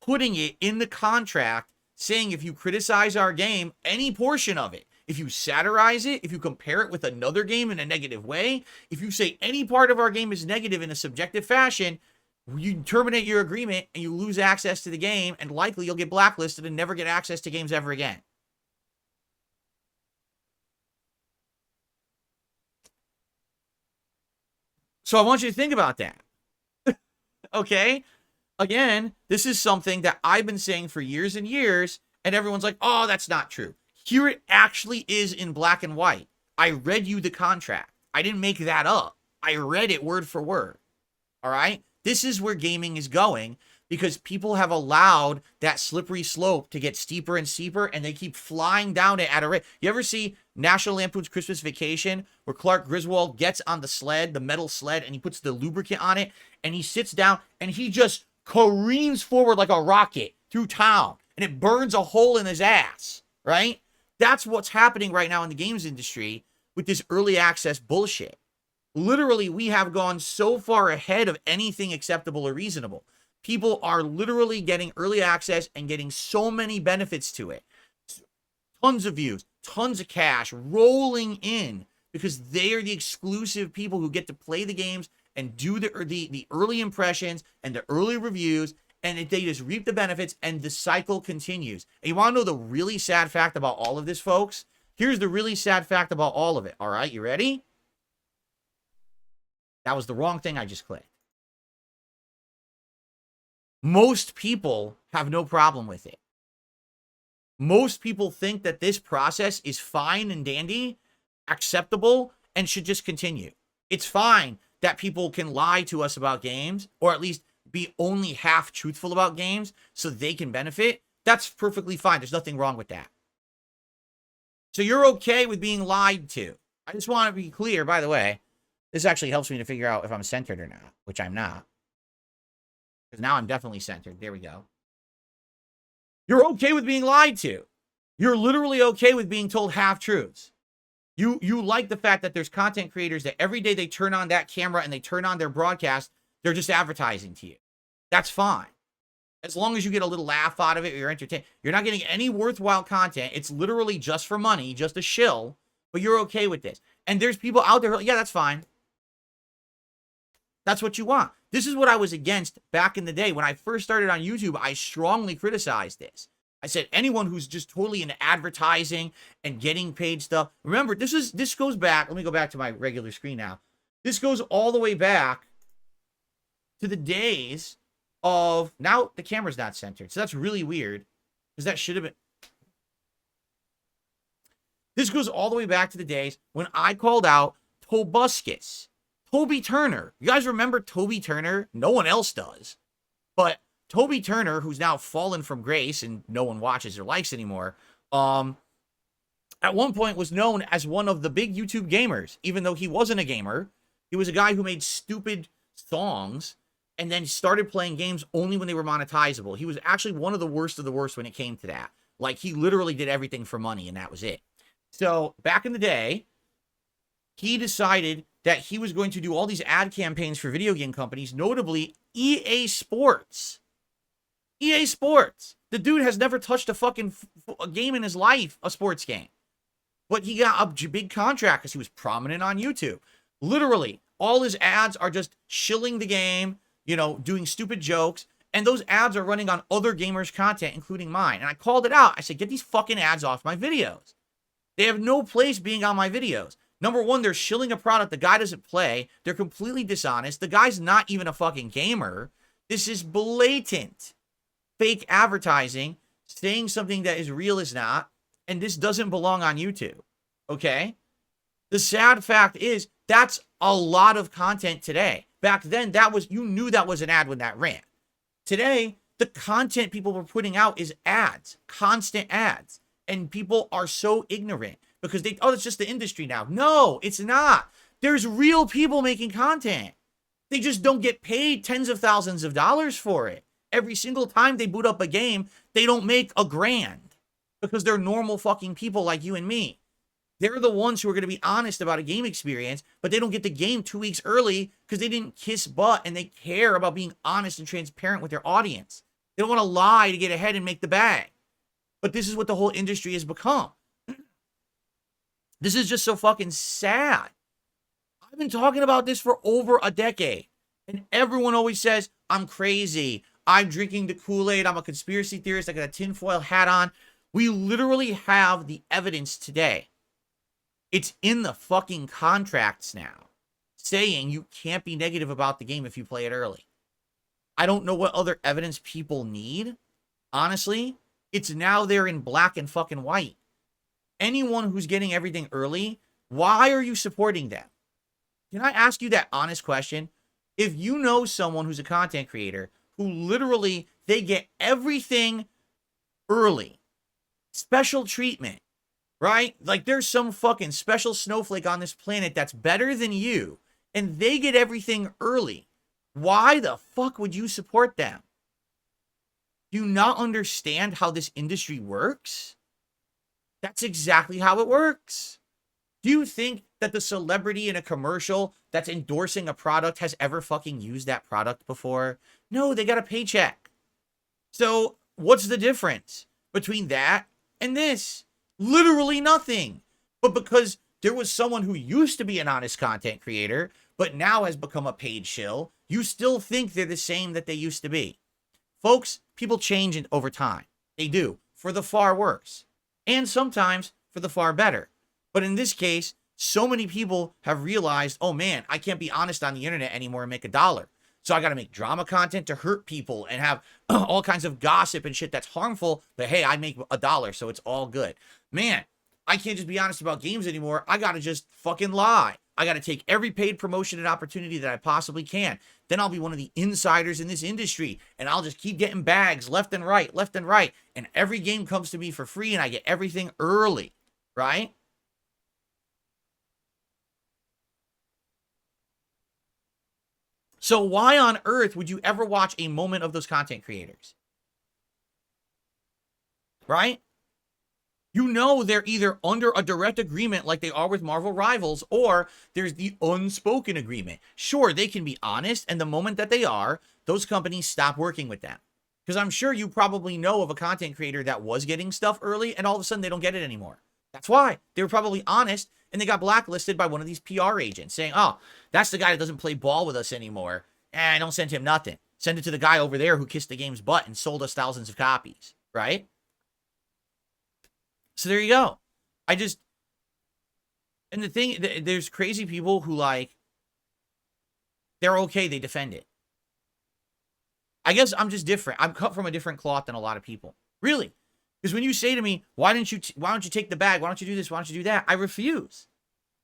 putting it in the contract, saying if you criticize our game, any portion of it, if you satirize it, if you compare it with another game in a negative way, if you say any part of our game is negative in a subjective fashion, you terminate your agreement and you lose access to the game, and likely you'll get blacklisted and never get access to games ever again. So I want you to think about that. Okay? Again, this is something that I've been saying for years and years, And everyone's like, oh, that's not true. Here it actually is in black and white. I read you the contract. I didn't make that up. I read it word for word. All right? This is where gaming is going because people have allowed that slippery slope to get steeper and steeper, and they keep flying down it at a rate. You ever see National Lampoon's Christmas Vacation where Clark Griswold gets on the sled, the metal sled, and he puts the lubricant on it, and he sits down, and he just careens forward like a rocket through town, and it burns a hole in his ass, right? That's what's happening right now in the games industry with this early access bullshit. Literally, we have gone so far ahead of anything acceptable or reasonable. People are literally getting early access and getting so many benefits to it. Tons of views, tons of cash rolling in because they are the exclusive people who get to play the games and do the early impressions and the early reviews, and they just reap the benefits, and the cycle continues. And you want to know the really sad fact about all of this, folks? Here's the really sad fact about all of it. All right, you ready? That was the wrong thing I just clicked. Most people have no problem with it. Most people think that this process is fine and dandy, acceptable, and should just continue. It's fine that people can lie to us about games, or at least be only half truthful about games so they can benefit. That's perfectly fine. There's nothing wrong with that. So you're okay with being lied to. I just want to be clear, by the way. This actually helps me to figure out if I'm centered or not, which I'm not. Because now I'm definitely centered. There we go. You're okay with being lied to. You're literally okay with being told half-truths. You like the fact that there's content creators that every day they turn on that camera and they turn on their broadcast, they're just advertising to you. That's fine. As long as you get a little laugh out of it or you're entertained. You're not getting any worthwhile content. It's literally just for money, just a shill, but you're okay with this. And there's people out there who are like, yeah, that's fine. That's what you want. This is what I was against back in the day. When I first started on YouTube, I strongly criticized this. I said, anyone who's just totally into advertising and getting paid stuff. Remember, this goes back. Let me go back to my regular screen now. This goes all the way back to the days of, now the camera's not centered. So that's really weird because that should have been. This goes all the way back to the days when I called out Tobuscus. Toby Turner. You guys remember Toby Turner? No one else does. But Toby Turner, who's now fallen from grace and no one watches or likes anymore, at one point was known as one of the big YouTube gamers, even though he wasn't a gamer. He was a guy who made stupid songs and then started playing games only when they were monetizable. He was actually one of the worst when it came to that. Like, he literally did everything for money, and that was it. So, back in the day, he decided that he was going to do all these ad campaigns for video game companies, notably EA Sports. EA Sports. The dude has never touched a fucking game in his life, a sports game. But he got a big contract because he was prominent on YouTube. Literally, all his ads are just shilling the game, you know, doing stupid jokes. And those ads are running on other gamers' content, including mine. And I called it out. I said, get these fucking ads off my videos. They have no place being on my videos. Number one, they're shilling a product the guy doesn't play. They're completely dishonest. The guy's not even a fucking gamer. This is blatant fake advertising, saying something that is real is not, and this doesn't belong on YouTube, okay? The sad fact is that's a lot of content today. Back then, that was, you knew that was an ad when that ran. Today, the content people were putting out is ads, constant ads, and people are so ignorant. Because they, oh, it's just the industry now. No, it's not. There's real people making content. They just don't get paid tens of thousands of dollars for it. Every single time they boot up a game, they don't make $1,000 because they're normal fucking people like you and me. They're the ones who are going to be honest about a game experience, but they don't get the game 2 weeks early because they didn't kiss butt and they care about being honest and transparent with their audience. They don't want to lie to get ahead and make the bag. But this is what the whole industry has become. This is just so fucking sad. I've been talking about this for over a decade. And everyone always says, I'm crazy. I'm drinking the Kool-Aid. I'm a conspiracy theorist. I got a tinfoil hat on. We literally have the evidence today. It's in the fucking contracts now, saying you can't be negative about the game if you play it early. I don't know what other evidence people need. Honestly, It's now there in black and fucking white. Anyone who's getting everything early, why are you supporting them? Can I ask you that honest question? If you know someone who's a content creator who literally, they get everything early, special treatment, right? Like there's some fucking special snowflake on this planet that's better than you, and they get everything early. Why the fuck would you support them? Do you not understand how this industry works? That's exactly how it works. Do you think that the celebrity in a commercial that's endorsing a product has ever fucking used that product before? No, they got a paycheck. So what's the difference between that and this? Literally nothing. But because there was someone who used to be an honest content creator, but now has become a paid shill, you still think they're the same that they used to be. Folks, people change over time. They do, for the far worse. And sometimes for the far better. But in this case, so many people have realized, oh man, I can't be honest on the internet anymore and make $1. So I got to make drama content to hurt people and have all kinds of gossip and shit that's harmful. But hey, I make $1, so it's all good. Man, I can't just be honest about games anymore. I got to just fucking lie. I got to take every paid promotion and opportunity that I possibly can. Then I'll be one of the insiders in this industry, and I'll just keep getting bags left and right, left and right. And every game comes to me for free, and I get everything early, right? So why on earth would you ever watch a moment of those content creators? Right? You know they're either under a direct agreement like they are with Marvel Rivals, or there's the unspoken agreement. Sure, they can be honest, and the moment that they are, those companies stop working with them. Because I'm sure you probably know of a content creator that was getting stuff early, and all of a sudden they don't get it anymore. That's why. They were probably honest, and they got blacklisted by one of these PR agents saying, oh, that's the guy that doesn't play ball with us anymore. Don't send him nothing. Send it to the guy over there who kissed the game's butt and sold us thousands of copies, right? So there you go. And the thing, there's crazy people who like, they're okay, they defend it. I guess I'm just different. I'm cut from a different cloth than a lot of people. Really. Because when you say to me, why don't you take the bag? Why don't you do this? Why don't you do that? I refuse.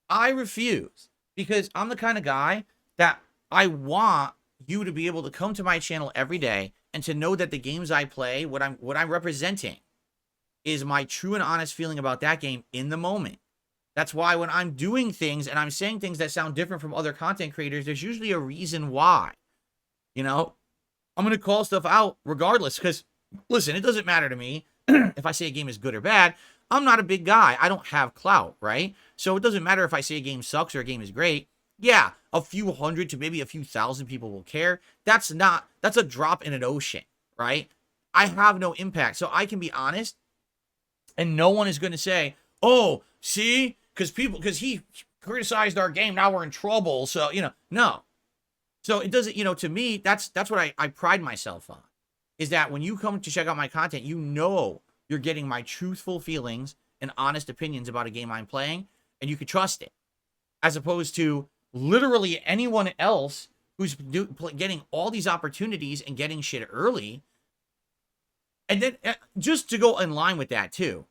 I refuse. Because I'm the kind of guy that I want you to be able to come to my channel every day and to know that the games I play, what I'm representing, is my true and honest feeling about that game in the moment. That's why when I'm doing things and I'm saying things that sound different from other content creators, there's usually a reason why. You know, I'm going to call stuff out regardless because, listen, it doesn't matter to me if I say a game is good or bad. I'm not a big guy. I don't have clout, right? So it doesn't matter if I say a game sucks or a game is great. Yeah, a few hundred to maybe a few thousand people will care. That's a drop in an ocean, right? I have no impact. So I can be honest. And no one is going to say, oh, see, because he criticized our game, now we're in trouble. So, no. So it doesn't, to me, that's what I pride myself on, is that when you come to check out my content, you're getting my truthful feelings and honest opinions about a game I'm playing, and you can trust it. As opposed to literally anyone else who's getting all these opportunities and getting shit early. And then just to go in line with that too,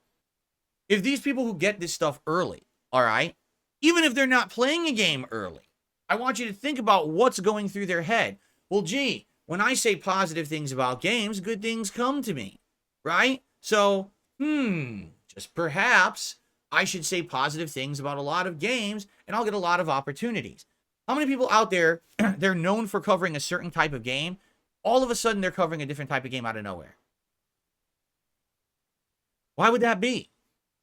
if these people who get this stuff early, all right, even if they're not playing a game early, I want you to think about what's going through their head. Well, gee, when I say positive things about games, good things come to me, right? So, just perhaps I should say positive things about a lot of games and I'll get a lot of opportunities. How many people out there, they're known for covering a certain type of game, all of a sudden they're covering a different type of game out of nowhere? Why would that be?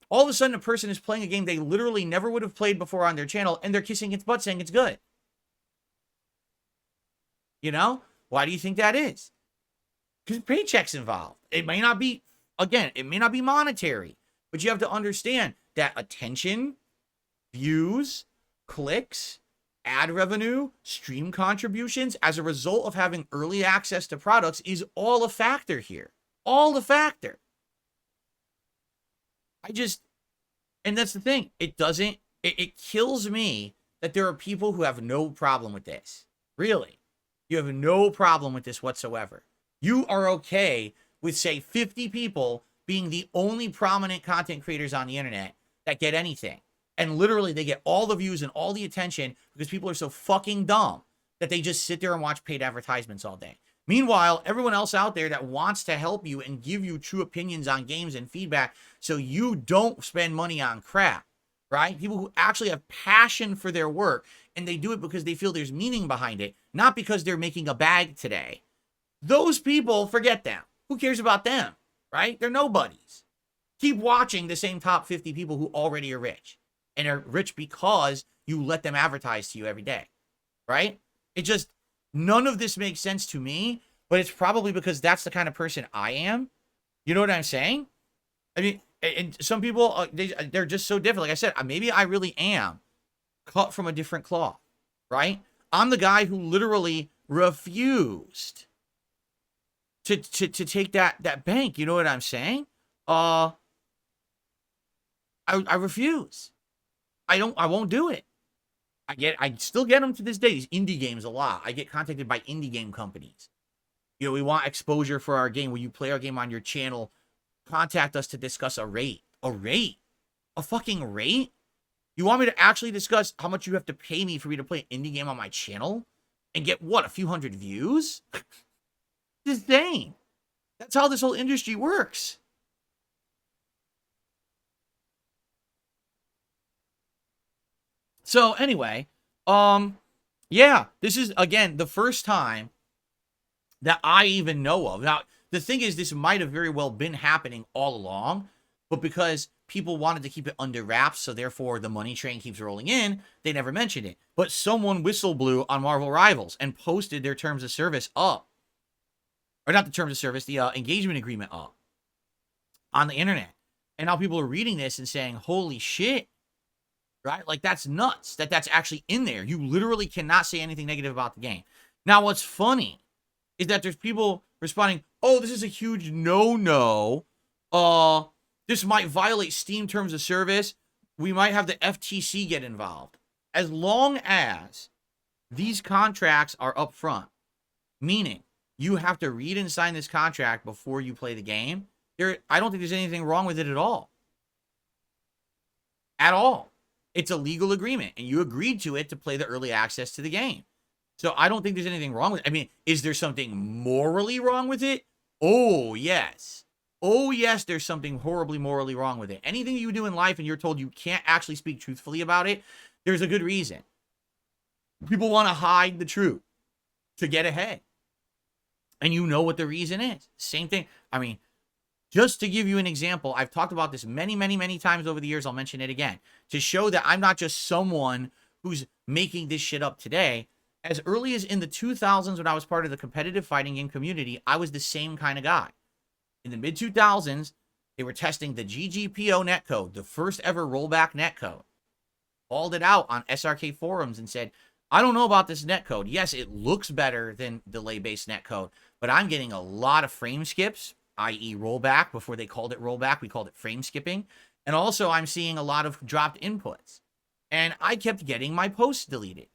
All of a sudden, a person is playing a game they literally never would have played before on their channel, and they're kissing its butt saying it's good. Why do you think that is? Because paycheck's involved. It may not be monetary, but you have to understand that attention, views, clicks, ad revenue, stream contributions, as a result of having early access to products is all a factor here. All a factor. And that's the thing. It kills me that there are people who have no problem with this. Really. You have no problem with this whatsoever. You are okay with, say, 50 people being the only prominent content creators on the internet that get anything. And literally, they get all the views and all the attention because people are so fucking dumb that they just sit there and watch paid advertisements all day. Meanwhile, everyone else out there that wants to help you and give you true opinions on games and feedback so you don't spend money on crap, right? People who actually have passion for their work, and they do it because they feel there's meaning behind it, not because they're making a bag today. Those people, forget them. Who cares about them, right? They're nobodies. Keep watching the same top 50 people who already are rich, and are rich because you let them advertise to you every day, right? It just, none of this makes sense to me, but it's probably because that's the kind of person I am. You know what I'm saying? I mean, and some people, they're just so different. Like I said, maybe I really am cut from a different cloth, right? I'm the guy who literally refused to take that bank. You know what I'm saying? I refuse. I won't do it. I still get them to this day, these indie games a lot. I get contacted by indie game companies. You know, we want exposure for our game. Will you play our game on your channel? Contact us to discuss a rate. A rate? A fucking rate? You want me to actually discuss how much you have to pay me for me to play an indie game on my channel? And get, what, a few hundred views? It's insane. That's how this whole industry works. So anyway, yeah, this is, again, the first time that I even know of. Now, the thing is, this might have very well been happening all along, but because people wanted to keep it under wraps, so therefore the money train keeps rolling in, they never mentioned it. But someone whistle blew on Marvel Rivals and posted their terms of service up. Or not the terms of service, the engagement agreement up on the internet. And now people are reading this and saying, holy shit. Right? Like, that's nuts that that's actually in there. You literally cannot say anything negative about the game. Now, what's funny is that there's people responding, oh, this is a huge no-no. This might violate Steam terms of service. We might have the FTC get involved. As long as these contracts are upfront, meaning you have to read and sign this contract before you play the game, I don't think there's anything wrong with it at all. At all. It's a legal agreement, and you agreed to it to play the early access to the game. So I don't think there's anything wrong with it. I mean, is there something morally wrong with it? Oh, yes. Oh, yes, there's something horribly morally wrong with it. Anything you do in life and you're told you can't actually speak truthfully about it, there's a good reason. People want to hide the truth to get ahead. And you know what the reason is. Same thing. I mean, just to give you an example, I've talked about this many, many, many times over the years. I'll mention it again to show that I'm not just someone who's making this shit up today. As early as in the 2000s, when I was part of the competitive fighting game community, I was the same kind of guy. In the mid-2000s, they were testing the GGPO netcode, the first ever rollback netcode. Called it out on SRK forums and said, I don't know about this netcode. Yes, it looks better than delay-based netcode, but I'm getting a lot of frame skips, i.e. rollback. Before they called it rollback, we called it frame skipping. And also, I'm seeing a lot of dropped inputs. And I kept getting my posts deleted.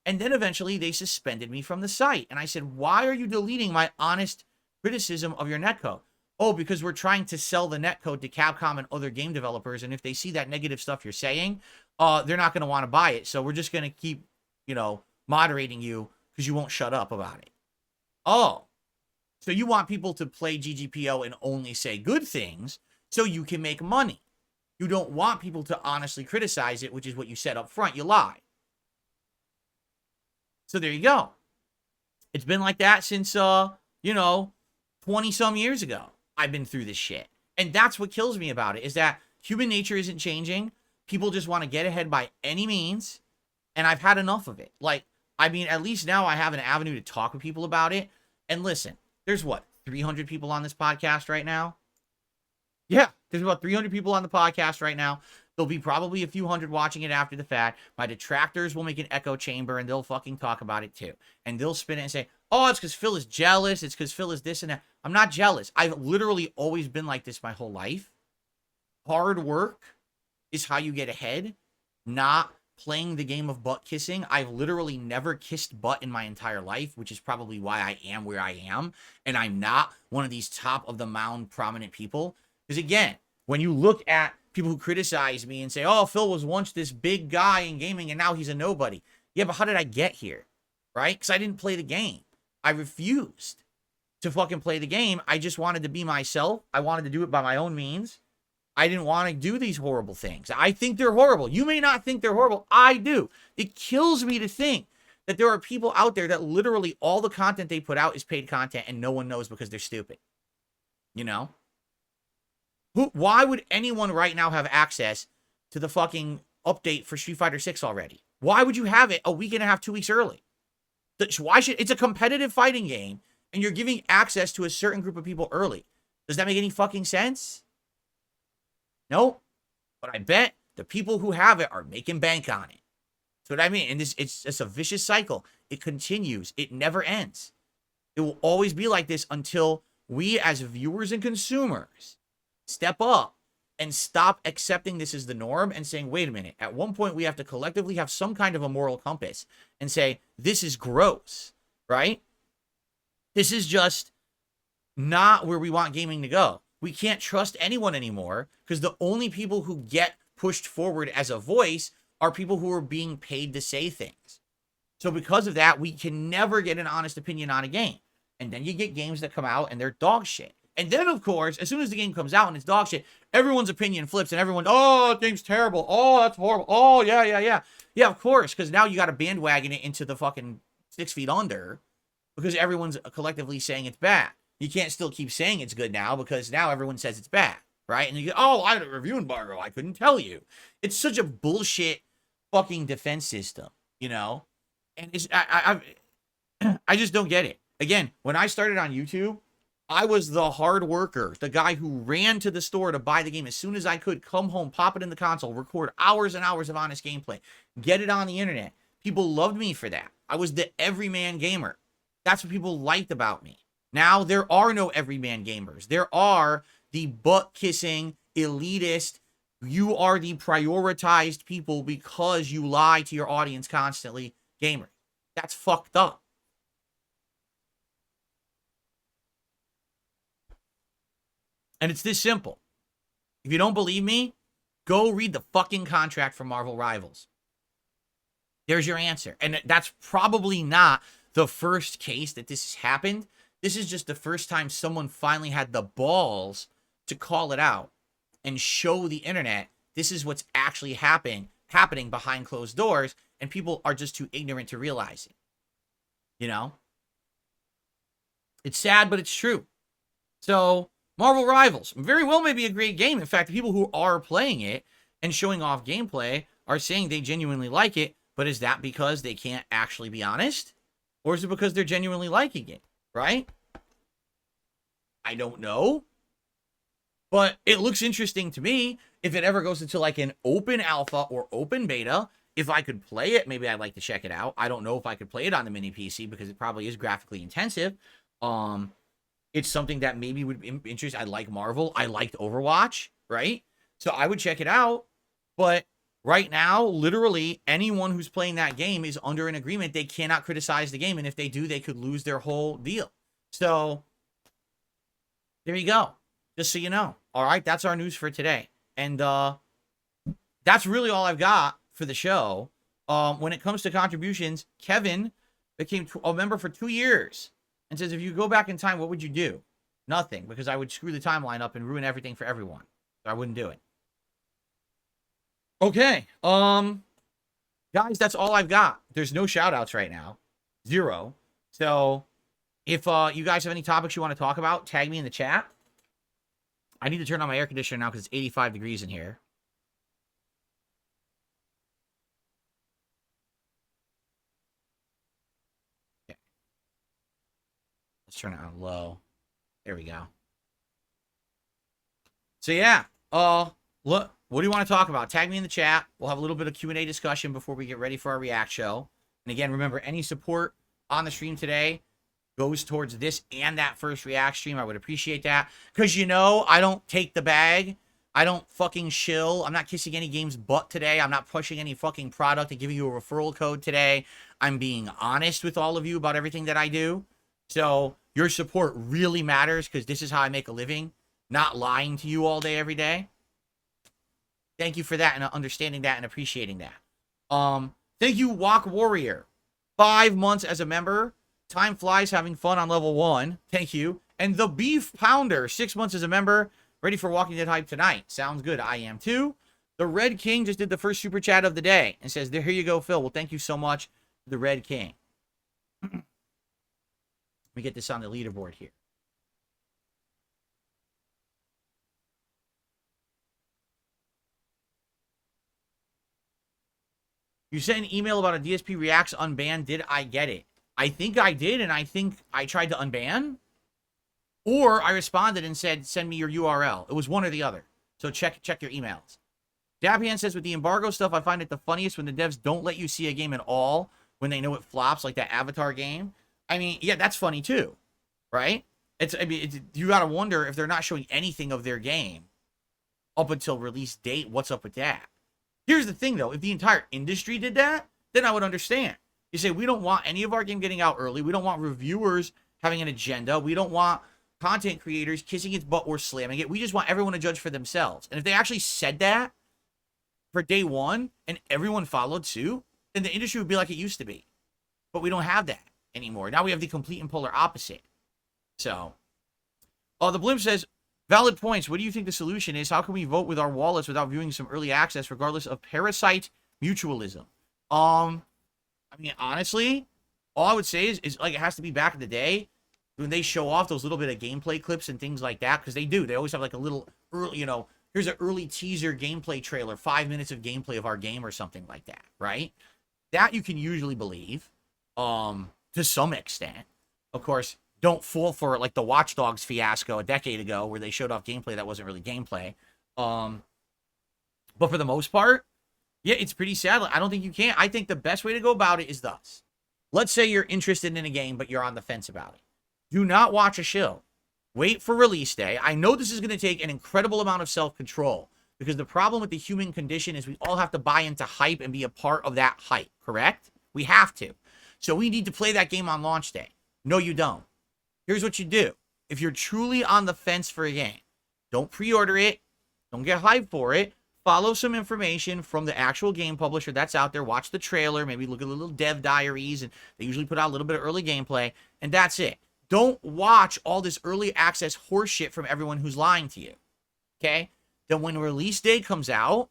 And then eventually, they suspended me from the site. And I said, why are you deleting my honest criticism of your netcode? Oh, because we're trying to sell the netcode to Capcom and other game developers. And if they see that negative stuff you're saying, they're not going to want to buy it. So we're just going to keep, moderating you because you won't shut up about it. Oh. So you want people to play GGPO and only say good things so you can make money. You don't want people to honestly criticize it, which is what you said up front. You lie. So there you go. It's been like that since, 20-some years ago. I've been through this shit. And that's what kills me about it, is that human nature isn't changing. People just want to get ahead by any means. And I've had enough of it. At least now I have an avenue to talk with people about it. And listen, there's 300 people on this podcast right now? Yeah, there's about 300 people on the podcast right now. There'll be probably a few hundred watching it after the fact. My detractors will make an echo chamber and they'll fucking talk about it too. And they'll spin it and say, oh, it's because Phil is jealous. It's because Phil is this and that. I'm not jealous. I've literally always been like this my whole life. Hard work is how you get ahead, not playing the game of butt kissing. I've literally never kissed butt in my entire life, which is probably why I am where I am. And I'm not one of these top of the mound prominent people. Because again, when you look at people who criticize me and say, oh, Phil was once this big guy in gaming and now he's a nobody. Yeah, but how did I get here? Right? Because I didn't play the game. I refused to fucking play the game. I just wanted to be myself. I wanted to do it by my own means. I didn't want to do these horrible things. I think they're horrible. You may not think they're horrible. I do. It kills me to think that there are people out there that literally all the content they put out is paid content and no one knows because they're stupid. You know? Why would anyone right now have access to the fucking update for Street Fighter 6 already? Why would you have it a week and a half, 2 weeks early? Why should it's a competitive fighting game and you're giving access to a certain group of people early? Does that make any fucking sense? No. But I bet the people who have it are making bank on it. That's what I mean. And it's a vicious cycle. It continues. It never ends. It will always be like this until we as viewers and consumers step up and stop accepting this as the norm and saying, wait a minute, at one point we have to collectively have some kind of a moral compass and say, this is gross, right? This is just not where we want gaming to go. We can't trust anyone anymore because the only people who get pushed forward as a voice are people who are being paid to say things. So because of that, we can never get an honest opinion on a game. And then you get games that come out and they're dog shit. And then, of course, as soon as the game comes out and it's dog shit, everyone's opinion flips and everyone, oh, that game's terrible. Oh, that's horrible. Oh, yeah. Yeah, of course, because now you got to bandwagon it into the fucking 6 feet under because everyone's collectively saying it's bad. You can't still keep saying it's good now because now everyone says it's bad, right? And you go, oh, I had a review embargo. I couldn't tell you. It's such a bullshit fucking defense system, you know? And it's, I just don't get it. Again, when I started on YouTube, I was the hard worker, the guy who ran to the store to buy the game as soon as I could, come home, pop it in the console, record hours and hours of honest gameplay, get it on the internet. People loved me for that. I was the everyman gamer. That's what people liked about me. Now, there are no everyman gamers. There are the butt-kissing, elitist, you are the prioritized people because you lie to your audience constantly gamers. That's fucked up. And it's this simple. If you don't believe me, go read the fucking contract for Marvel Rivals. There's your answer. And that's probably not the first case that this has happened. This is just the first time someone finally had the balls to call it out and show the internet this is what's actually happening behind closed doors, and people are just too ignorant to realize it. You know? It's sad, but it's true. So, Marvel Rivals very well may be a great game. In fact, the people who are playing it and showing off gameplay are saying they genuinely like it, but is that because they can't actually be honest? Or is it because they're genuinely liking it, right? I don't know. But it looks interesting to me. If it ever goes into like an open alpha or open beta, if I could play it, maybe I'd like to check it out. I don't know if I could play it on the mini PC because it probably is graphically intensive. It's something that maybe would interest. I like Marvel. I liked Overwatch, right? So I would check it out. But right now, literally anyone who's playing that game is under an agreement. They cannot criticize the game. And if they do, they could lose their whole deal. So there you go. Just so you know. All right, that's our news for today. And that's really all I've got for the show. When it comes to contributions, Kevin became a member for 2 years and says, if you go back in time, what would you do? Nothing, because I would screw the timeline up and ruin everything for everyone. So I wouldn't do it. Okay. Guys, that's all I've got. There's no shout outs right now. 0. So if you guys have any topics you want to talk about, tag me in the chat. I need to turn on my air conditioner now because it's 85 degrees in here. Okay. Let's turn it on low. There we go. So yeah, look, what do you want to talk about? Tag me in the chat. We'll have a little bit of Q&A discussion before we get ready for our React show. And again, remember, any support on the stream today goes towards this and that first React stream. I would appreciate that. Because, you know, I don't take the bag. I don't fucking shill. I'm not kissing any game's butt today. I'm not pushing any fucking product and giving you a referral code today. I'm being honest with all of you about everything that I do. So your support really matters because this is how I make a living. not lying to you all day, every day. Thank you for that and understanding that and appreciating that. Thank you, Walk Warrior. 5 months as a member. Time flies having fun on level 1. Thank you. And the Beef Pounder, 6 months as a member. Ready for Walking Dead hype tonight. Sounds good. I am too. The Red King just did the first super chat of the day and says, "There, here you go, Phil." Well, thank you so much, the Red King. Let me get this on the leaderboard here. You sent an email about a DSP Reacts unban. Did I get it? I think I did, and I think I tried to unban. Or I responded and said, send me your URL. It was one or the other. So check your emails. Dapian says, with the embargo stuff, I find it the funniest when the devs don't let you see a game at all when they know it flops, like that Avatar game. I mean, yeah, that's funny too, right? You got to wonder if they're not showing anything of their game up until release date. What's up with that? Here's the thing, though. If the entire industry did that, then I would understand. You say, we don't want any of our game getting out early. We don't want reviewers having an agenda. We don't want content creators kissing its butt or slamming it. We just want everyone to judge for themselves. And if they actually said that for day one and everyone followed suit, then the industry would be like it used to be. But we don't have that anymore. Now we have the complete and polar opposite. So, the Blimp says, valid points. What do you think the solution is? How can we vote with our wallets without viewing some early access, regardless of parasite mutualism? I mean, honestly, all I would say is like it has to be back in the day when they show off those little bit of gameplay clips and things like that, because they do. They always have like a little early, here's an early teaser gameplay trailer, 5 minutes of gameplay of our game or something like that, right? That you can usually believe, to some extent. Of course, don't fall for it like the Watch Dogs fiasco a decade ago where they showed off gameplay that wasn't really gameplay. But for the most part, yeah, it's pretty sad. I don't think you can. I think the best way to go about it is thus. Let's say you're interested in a game, but you're on the fence about it. Do not watch a show. Wait for release day. I know this is going to take an incredible amount of self-control because the problem with the human condition is we all have to buy into hype and be a part of that hype, correct? We have to. So we need to play that game on launch day. No, you don't. Here's what you do. If you're truly on the fence for a game, don't pre-order it. Don't get hyped for it. Follow some information from the actual game publisher that's out there. Watch the trailer. Maybe look at the little dev diaries. And they usually put out a little bit of early gameplay. And that's it. Don't watch all this early access horseshit from everyone who's lying to you. Okay? Then when release day comes out,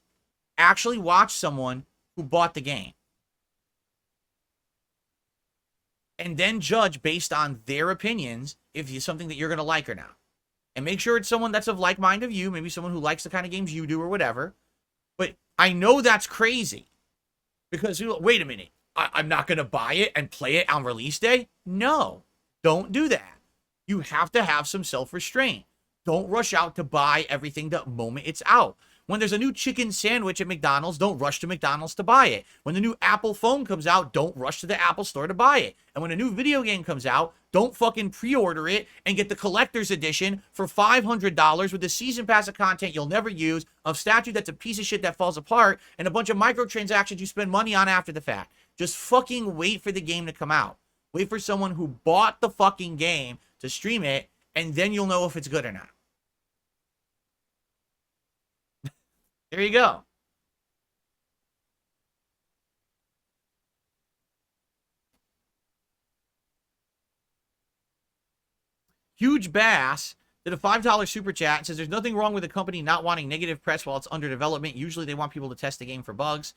actually watch someone who bought the game. And then judge based on their opinions if it's something that you're going to like or not. And make sure it's someone that's of like mind of you, maybe someone who likes the kind of games you do or whatever. But I know that's crazy. Because, wait a minute, I'm not going to buy it and play it on release day? No, don't do that. You have to have some self-restraint. Don't rush out to buy everything the moment it's out. When there's a new chicken sandwich at McDonald's, don't rush to McDonald's to buy it. When the new Apple phone comes out, don't rush to the Apple store to buy it. And when a new video game comes out, don't fucking pre-order it and get the collector's edition for $500 with the season pass of content you'll never use, of statue that's a piece of shit that falls apart, and a bunch of microtransactions you spend money on after the fact. Just fucking wait for the game to come out. Wait for someone who bought the fucking game to stream it, and then you'll know if it's good or not. There you go. Huge Bass did a $5 super chat and says there's nothing wrong with a company not wanting negative press while it's under development. Usually they want people to test the game for bugs.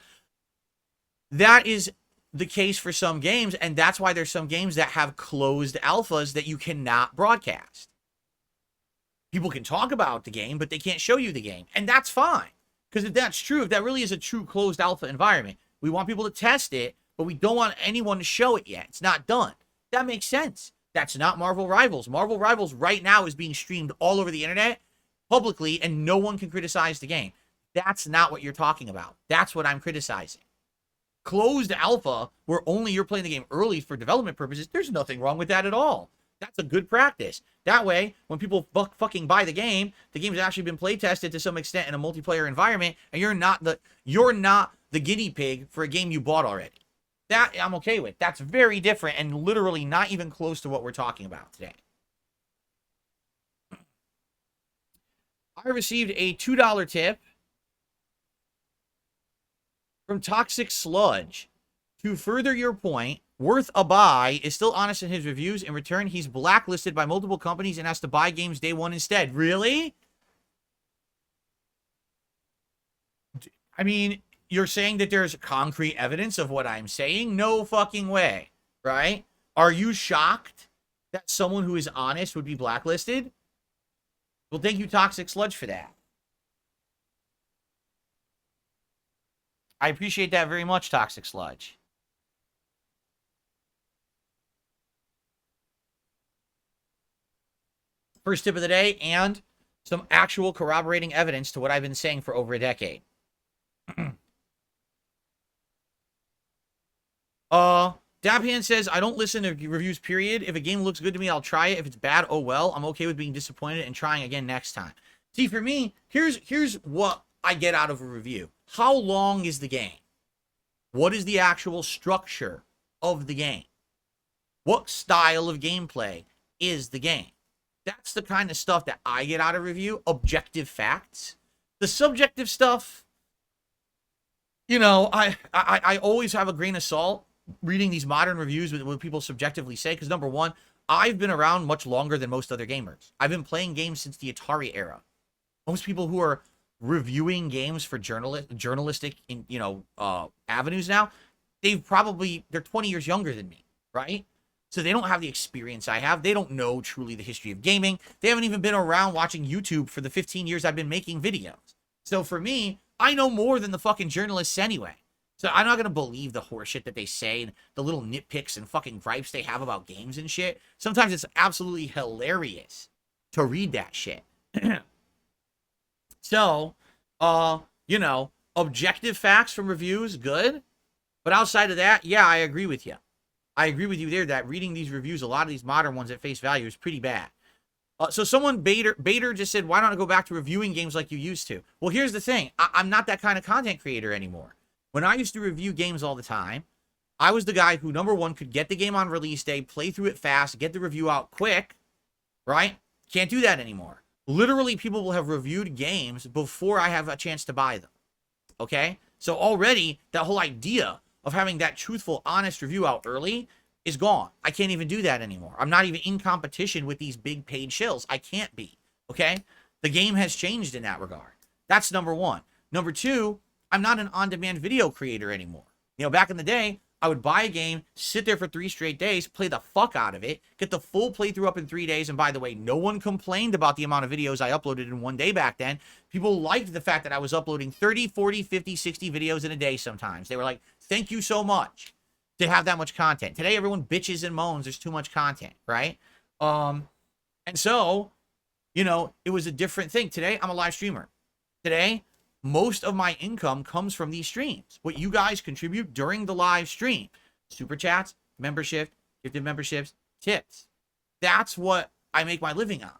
That is the case for some games, and that's why there's some games that have closed alphas that you cannot broadcast. People can talk about the game, but they can't show you the game, and that's fine. Because if that's true, if that really is a true closed alpha environment, we want people to test it, but we don't want anyone to show it yet. It's not done. That makes sense. That's not Marvel Rivals. Marvel Rivals right now is being streamed all over the internet publicly, and no one can criticize the game. That's not what you're talking about. That's what I'm criticizing. Closed alpha, where only you're playing the game early for development purposes, there's nothing wrong with that at all. That's a good practice. That way, when people fucking buy the game's actually been play tested to some extent in a multiplayer environment, and you're not the guinea pig for a game you bought already. That I'm okay with. That's very different and literally not even close to what we're talking about today. I received a $2 tip from Toxic Sludge. To further your point, Worth a Buy is still honest in his reviews. In return, he's blacklisted by multiple companies and has to buy games day one instead. Really? I mean, you're saying that there's concrete evidence of what I'm saying? No fucking way, right? Are you shocked that someone who is honest would be blacklisted? Well, thank you, Toxic Sludge, for that. I appreciate that very much, Toxic Sludge. First tip of the day, and some actual corroborating evidence to what I've been saying for over a decade. Dabhan says, I don't listen to reviews, period. If a game looks good to me, I'll try it. If it's bad, oh well. I'm okay with being disappointed and trying again next time. See, for me, here's what I get out of a review. How long is the game? What is the actual structure of the game? What style of gameplay is the game? That's the kind of stuff that I get out of review. Objective facts. The subjective stuff, you know, I always have a grain of salt reading these modern reviews with what people subjectively say, because number one, I've been around much longer than most other gamers. I've been playing games since the Atari era. Most people who are reviewing games for journalistic avenues now, they're 20 years younger than me, right? So they don't have the experience I have. They don't know truly the history of gaming. They haven't even been around watching YouTube for the 15 years I've been making videos. So for me, I know more than the fucking journalists anyway. So I'm not going to believe the horseshit that they say, and the little nitpicks and fucking gripes they have about games and shit. Sometimes it's absolutely hilarious to read that shit. So, objective facts from reviews, good. But outside of that, yeah, I agree with you. I agree with you there that reading these reviews, a lot of these modern ones at face value, is pretty bad. So someone, Bader just said, why don't I go back to reviewing games like you used to? Well, here's the thing. I'm not that kind of content creator anymore. When I used to review games all the time, I was the guy who, number one, could get the game on release day, play through it fast, get the review out quick, right? Can't do that anymore. Literally, people will have reviewed games before I have a chance to buy them, okay? So already, that whole idea of having that truthful, honest review out early is gone. I can't even do that anymore. I'm not even in competition with these big paid shills. I can't be, okay? The game has changed in that regard. That's number one. Number two, I'm not an on-demand video creator anymore. You know, back in the day, I would buy a game, sit there for 3 straight days, play the fuck out of it, get the full playthrough up in 3 days. And by the way, no one complained about the amount of videos I uploaded in one day back then. People liked the fact that I was uploading 30, 40, 50, 60 videos in a day sometimes. They were like, thank you so much to have that much content. Today, everyone bitches and moans there's too much content, right? And so, you know, it was a different thing. Today, I'm a live streamer. Today, most of my income comes from these streams. What you guys contribute during the live stream. Super chats, membership, gifted memberships, tips. That's what I make my living on.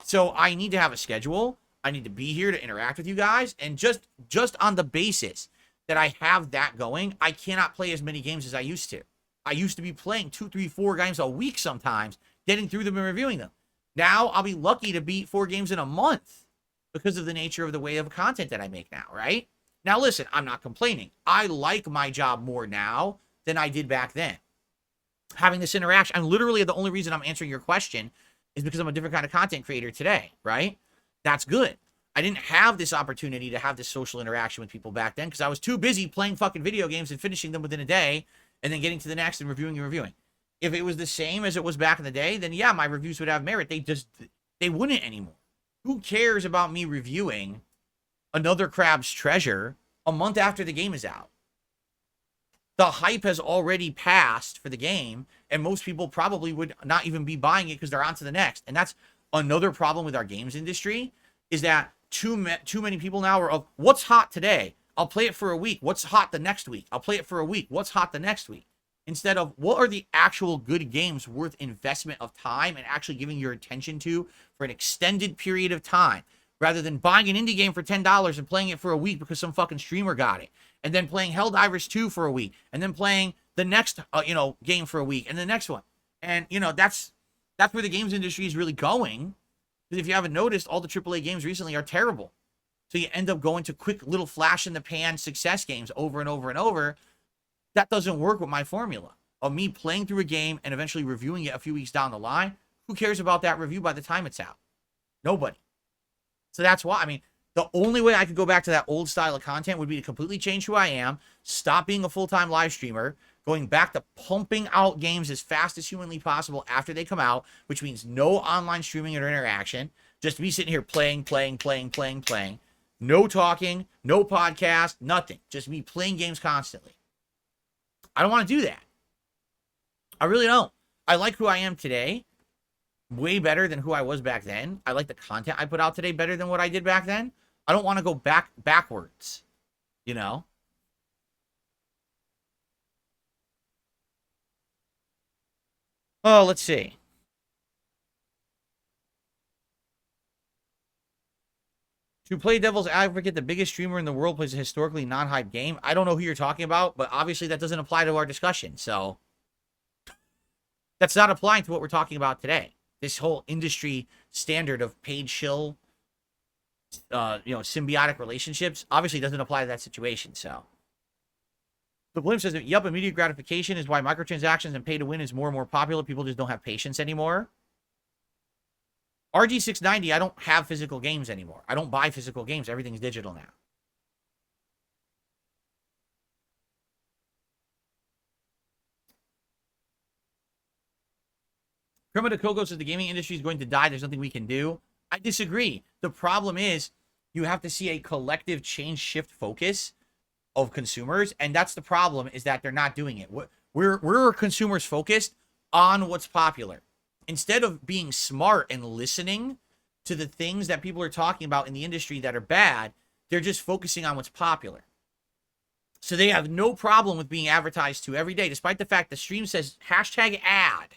So I need to have a schedule. I need to be here to interact with you guys. And just on the basis that I have that going, I cannot play as many games as I used to. I used to be playing 2, 3, 4 games a week sometimes, getting through them and reviewing them. Now I'll be lucky to beat 4 games in a month, because of the nature of the way of content that I make now, right? Now, listen, I'm not complaining. I like my job more now than I did back then. Having this interaction, I'm literally the only reason I'm answering your question is because I'm a different kind of content creator today, right? That's good. I didn't have this opportunity to have this social interaction with people back then because I was too busy playing fucking video games and finishing them within a day and then getting to the next and reviewing. If it was the same as it was back in the day, then yeah, my reviews would have merit. They wouldn't anymore. Who cares about me reviewing another Krabs treasure a month after the game is out? The hype has already passed for the game, and most people probably would not even be buying it because they're on to the next. And that's another problem with our games industry, is that too many people now are of, what's hot today? I'll play it for a week. What's hot the next week? I'll play it for a week. What's hot the next week? Instead of, what are the actual good games worth investment of time and actually giving your attention to for an extended period of time, rather than buying an indie game for $10 and playing it for a week because some fucking streamer got it, and then playing Helldivers 2 for a week, and then playing the next, game for a week, and the next one. And, that's where the games industry is really going. Because if you haven't noticed, all the AAA games recently are terrible. So you end up going to quick little flash in the pan success games over and over and over. That doesn't work with my formula of me playing through a game and eventually reviewing it a few weeks down the line. Who cares about that review by the time it's out? Nobody. So that's why, I mean, the only way I could go back to that old style of content would be to completely change who I am, stop being a full-time live streamer, going back to pumping out games as fast as humanly possible after they come out, which means no online streaming or interaction, just me sitting here playing. No talking, no podcast, nothing. Just me playing games constantly. I don't want to do that. I really don't. I like who I am today way better than who I was back then. I like the content I put out today better than what I did back then. I don't want to go backwards, you know? Oh, let's see. To play devil's advocate, the biggest streamer in the world plays a historically non-hype game. I don't know who you're talking about, but obviously that doesn't apply to our discussion. So that's not applying to what we're talking about today. This whole industry standard of paid shill, symbiotic relationships obviously doesn't apply to that situation. So the Blimp says, yep, immediate gratification is why microtransactions and pay to win is more and more popular. People just don't have patience anymore. RG690, I don't have physical games anymore. I don't buy physical games. Everything's digital now. Kermit de Coco says the gaming industry is going to die. There's nothing we can do. I disagree. The problem is you have to see a collective change, shift, focus of consumers, and that's the problem, is that they're not doing it. We're consumers focused on what's popular. Instead of being smart and listening to the things that people are talking about in the industry that are bad, they're just focusing on what's popular. So they have no problem with being advertised to every day, despite the fact the stream says hashtag ad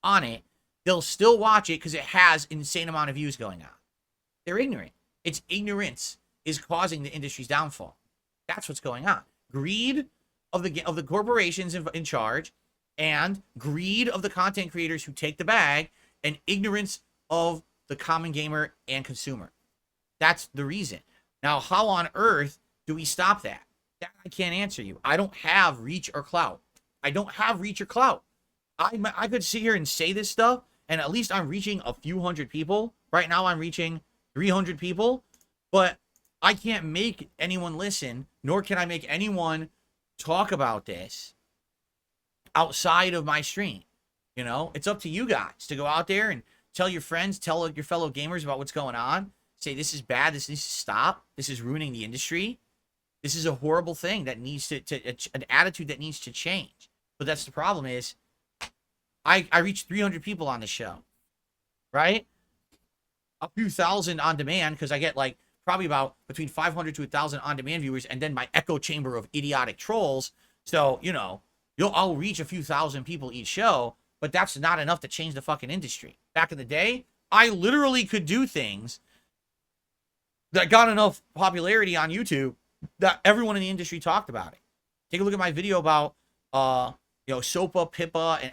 on it. They'll still watch it because it has an insane amount of views going on. They're ignorant. It's ignorance is causing the industry's downfall. That's what's going on. Greed of the corporations in charge, and greed of the content creators who take the bag, and ignorance of the common gamer and consumer. That's the reason. Now, how on earth do we stop that? That I can't answer you. I don't have reach or clout. I don't have reach or clout. I could sit here and say this stuff, and at least I'm reaching a few hundred people. Right now, I'm reaching 300 people, but I can't make anyone listen, nor can I make anyone talk about this outside of my stream. You know, it's up to you guys to go out there and tell your friends, tell your fellow gamers about what's going on. Say, this is bad. This needs to stop. This is ruining the industry. This is a horrible thing that needs an attitude that needs to change. But that's the problem is, I reach 300 people on the show, right? A few thousand on demand, because I get like probably about between 500 to 1,000 on demand viewers, and then my echo chamber of idiotic trolls. So, you know, I'll reach a few thousand people each show, but that's not enough to change the fucking industry. Back in the day, I literally could do things that got enough popularity on YouTube that everyone in the industry talked about it. Take a look at my video about SOPA, PIPA, and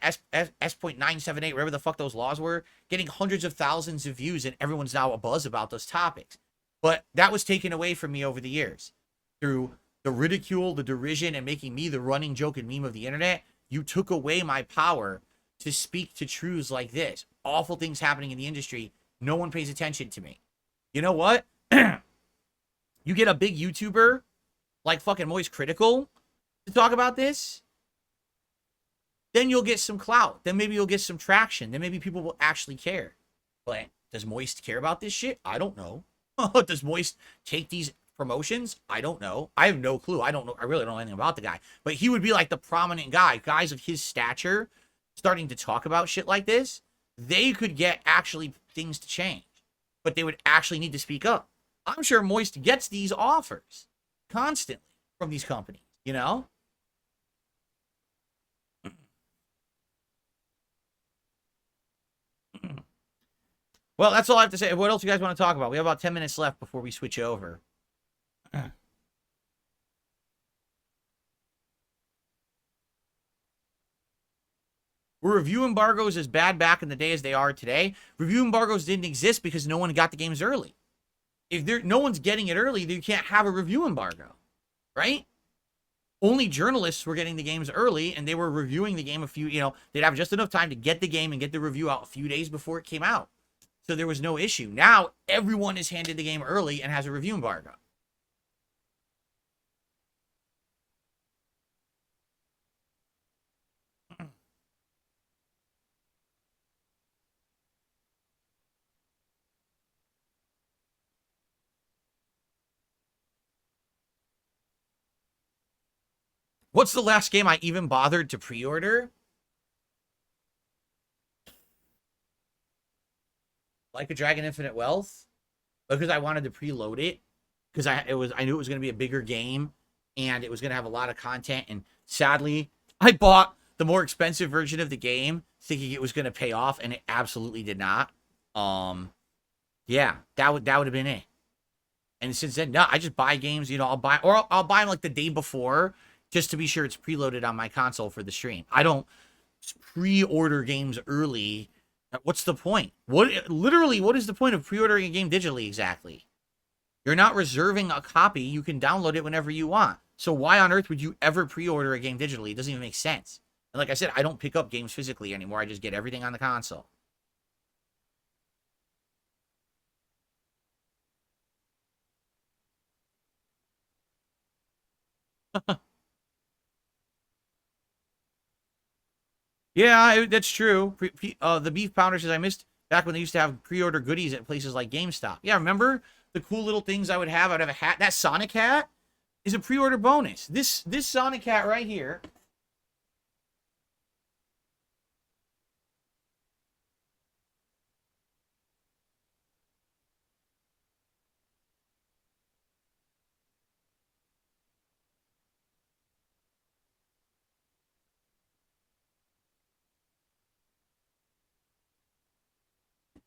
S.978, whatever the fuck those laws were, getting hundreds of thousands of views, and everyone's now abuzz about those topics. But that was taken away from me over the years through the ridicule, the derision, and making me the running joke and meme of the internet. You took away my power to speak to truths like this. Awful things happening in the industry. No one pays attention to me. You know what? You get a big YouTuber like fucking Moist Critical to talk about this, then you'll get some clout. Then maybe you'll get some traction. Then maybe people will actually care. But does Moist care about this shit? I don't know. Does Moist take these promotions? I don't know. I have no clue. I don't know. I really don't know anything about the guy. But he would be like the prominent guy. Guys of his stature starting to talk about shit like this, they could get actually things to change. But they would actually need to speak up. I'm sure Moist gets these offers constantly from these companies, you know? Well, that's all I have to say. What else you guys want to talk about? We have about 10 minutes left before we switch over. Were review embargoes as bad back in the day as they are today? Review embargoes didn't exist because no one got the games early. If no one's getting it early, then you can't have a review embargo, right? Only journalists were getting the games early, and they were reviewing the game they'd have just enough time to get the game and get the review out a few days before it came out. So there was no issue. Now, everyone is handed the game early and has a review embargo. What's the last game I even bothered to pre-order? Like a Dragon Infinite Wealth, because I wanted to preload it, because I knew it was going to be a bigger game, and it was going to have a lot of content. And sadly, I bought the more expensive version of the game, thinking it was going to pay off, and it absolutely did not. Yeah, that would have been it. And since then, no, I just buy games. I'll buy them like the day before, just to be sure it's preloaded on my console for the stream. I don't pre-order games early. What's the point? What is the point of pre-ordering a game digitally exactly? You're not reserving a copy. You can download it whenever you want. So why on earth would you ever pre-order a game digitally? It doesn't even make sense. And like I said, I don't pick up games physically anymore. I just get everything on the console. Yeah, that's true. The Beef Pounder says, I missed back when they used to have pre-order goodies at places like GameStop. Yeah, remember the cool little things I would have? I'd have a hat. That Sonic hat is a pre-order bonus. This Sonic hat right here.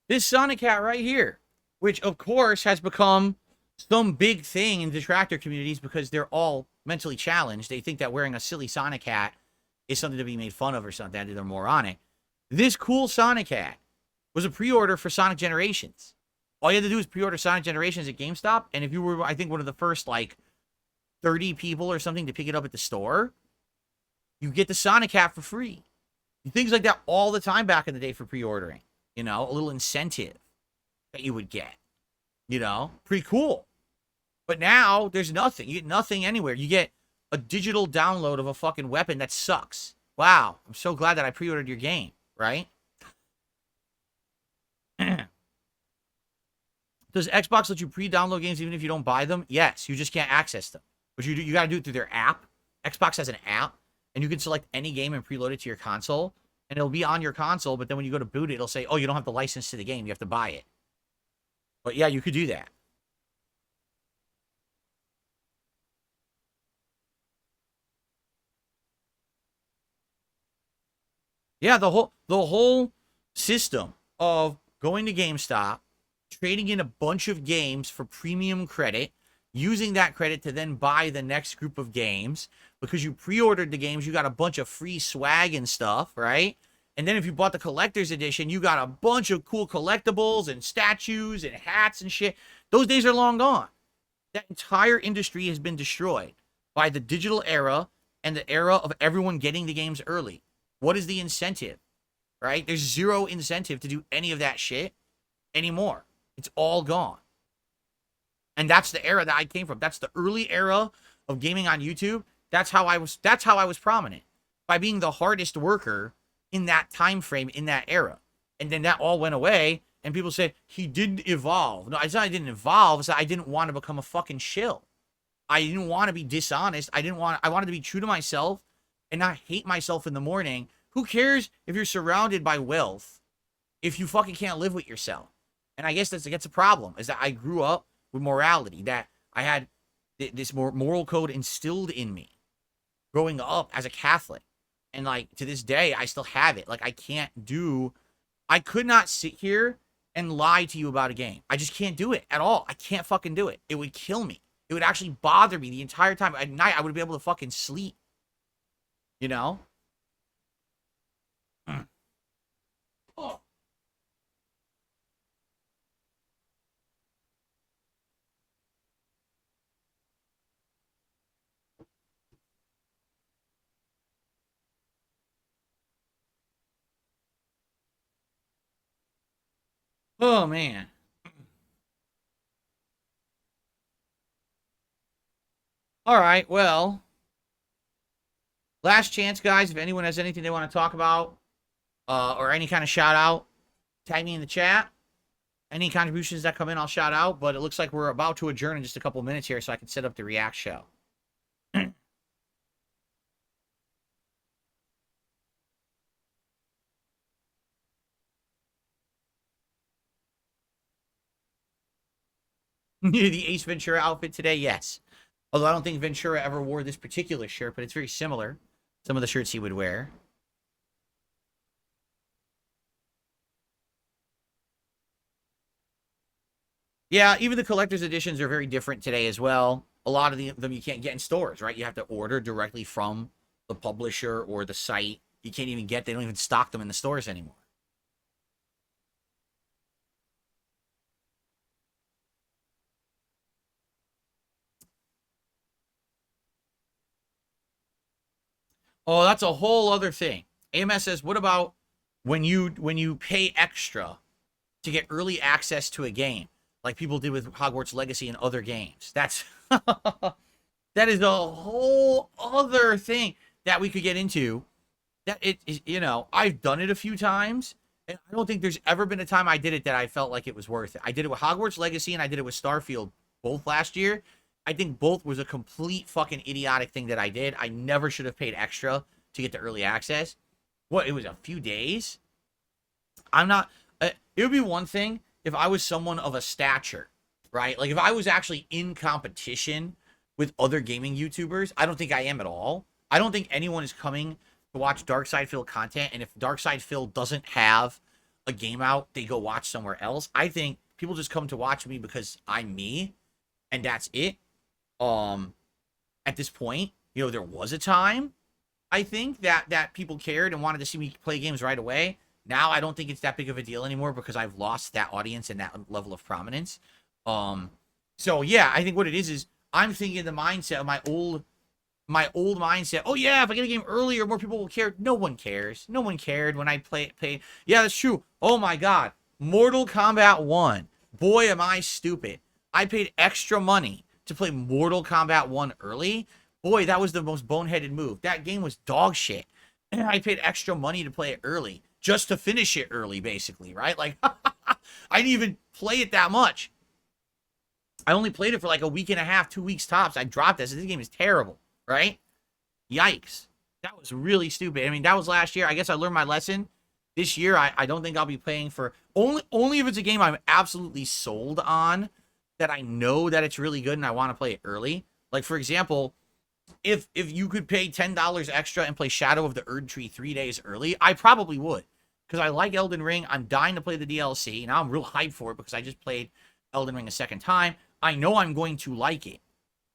This Sonic hat right here, which of course has become some big thing in detractor communities because they're all mentally challenged. They think that wearing a silly Sonic hat is something to be made fun of or something. They're moronic. This cool Sonic hat was a pre-order for Sonic Generations. All you had to do was pre-order Sonic Generations at GameStop, and if you were, I think, one of the first, 30 people or something to pick it up at the store, you get the Sonic hat for free. Things like that all the time back in the day for pre-ordering. A little incentive that you would get. Pretty cool. But now, there's nothing. You get nothing anywhere. You get a digital download of a fucking weapon that sucks. Wow. I'm so glad that I pre-ordered your game, right? Does Xbox let you pre-download games even if you don't buy them? Yes. You just can't access them. But you got to do it through their app. Xbox has an app, and you can select any game and preload it to your console. And it'll be on your console, but then when you go to boot it, it'll say, oh, you don't have the license to the game. You have to buy it. But yeah, you could do that. Yeah, the whole system of going to GameStop, trading in a bunch of games for premium credit, using that credit to then buy the next group of games. Because you pre-ordered the games, you got a bunch of free swag and stuff, right? And then if you bought the collector's edition, you got a bunch of cool collectibles and statues and hats and shit. Those days are long gone. That entire industry has been destroyed by the digital era and the era of everyone getting the games early. What is the incentive, right? There's zero incentive to do any of that shit anymore. It's all gone. And that's the era that I came from. That's the early era of gaming on YouTube. That's how I was prominent, by being the hardest worker in that time frame, in that era. And then that all went away, and people say he didn't evolve. No, it's not I didn't evolve, it's that I didn't want to become a fucking shill. I didn't want to be dishonest. I wanted to be true to myself and not hate myself in the morning. Who cares if you're surrounded by wealth if you fucking can't live with yourself? And I guess that's a problem, is that I grew up with morality, that I had this moral code instilled in me growing up as a Catholic. And to this day, I still have it. I could not sit here and lie to you about a game. I just can't do it at all. I can't fucking do it. It would kill me. It would actually bother me the entire time. At night, I would be able to fucking sleep. Oh. Oh, man. All right, well, last chance, guys. If anyone has anything they want to talk about or any kind of shout out, tag me in the chat. Any contributions that come in, I'll shout out. But it looks like we're about to adjourn in just a couple minutes here so I can set up the React show. The Ace Ventura outfit today, yes. Although I don't think Ventura ever wore this particular shirt, but it's very similar. Some of the shirts he would wear. Yeah, even the collector's editions are very different today as well. A lot of them you can't get in stores, right? You have to order directly from the publisher or the site. You can't even get, they don't even stock them in the stores anymore. Oh, that's a whole other thing. AMS says, what about when you pay extra to get early access to a game, like people did with Hogwarts Legacy and other games? That's that is a whole other thing that we could get into. That it is, I've done it a few times, and I don't think there's ever been a time I did it that I felt like it was worth it. I did it with Hogwarts Legacy and I did it with Starfield both last year. I think both was a complete fucking idiotic thing that I did. I never should have paid extra to get the early access. What, it was a few days? I'm not. It would be one thing if I was someone of a stature, right? Like if I was actually in competition with other gaming YouTubers. I don't think I am at all. I don't think anyone is coming to watch Darkside Phil content, and if Darkside Phil doesn't have a game out, they go watch somewhere else. I think people just come to watch me because I'm me, and that's it. At this point, there was a time I think that people cared and wanted to see me play games right away. Now I don't think it's that big of a deal anymore because I've lost that audience and that level of prominence. Um, so yeah, I think what it is I'm thinking the mindset of my old mindset. Oh yeah, if I get a game earlier, more people will care. No one cares. No one cared when I played. Yeah, that's true. Oh my god, Mortal Kombat 1. Boy, am I stupid. I paid extra money to play Mortal Kombat 1 early. Boy, that was the most boneheaded move. That game was dog shit. And I paid extra money to play it early. Just to finish it early, basically, right? Like, I didn't even play it that much. I only played it for like a week and a half, 2 weeks tops. I dropped this. This game is terrible, right? Yikes. That was really stupid. I mean, that was last year. I guess I learned my lesson. This year, I don't think I'll be playing for only if it's a game I'm absolutely sold on, that I know that it's really good and I want to play it early. Like, for example, if you could pay $10 extra and play Shadow of the Erd Tree 3 days early, I probably would. Because I like Elden Ring. I'm dying to play the DLC. Now I'm real hyped for it because I just played Elden Ring a second time. I know I'm going to like it,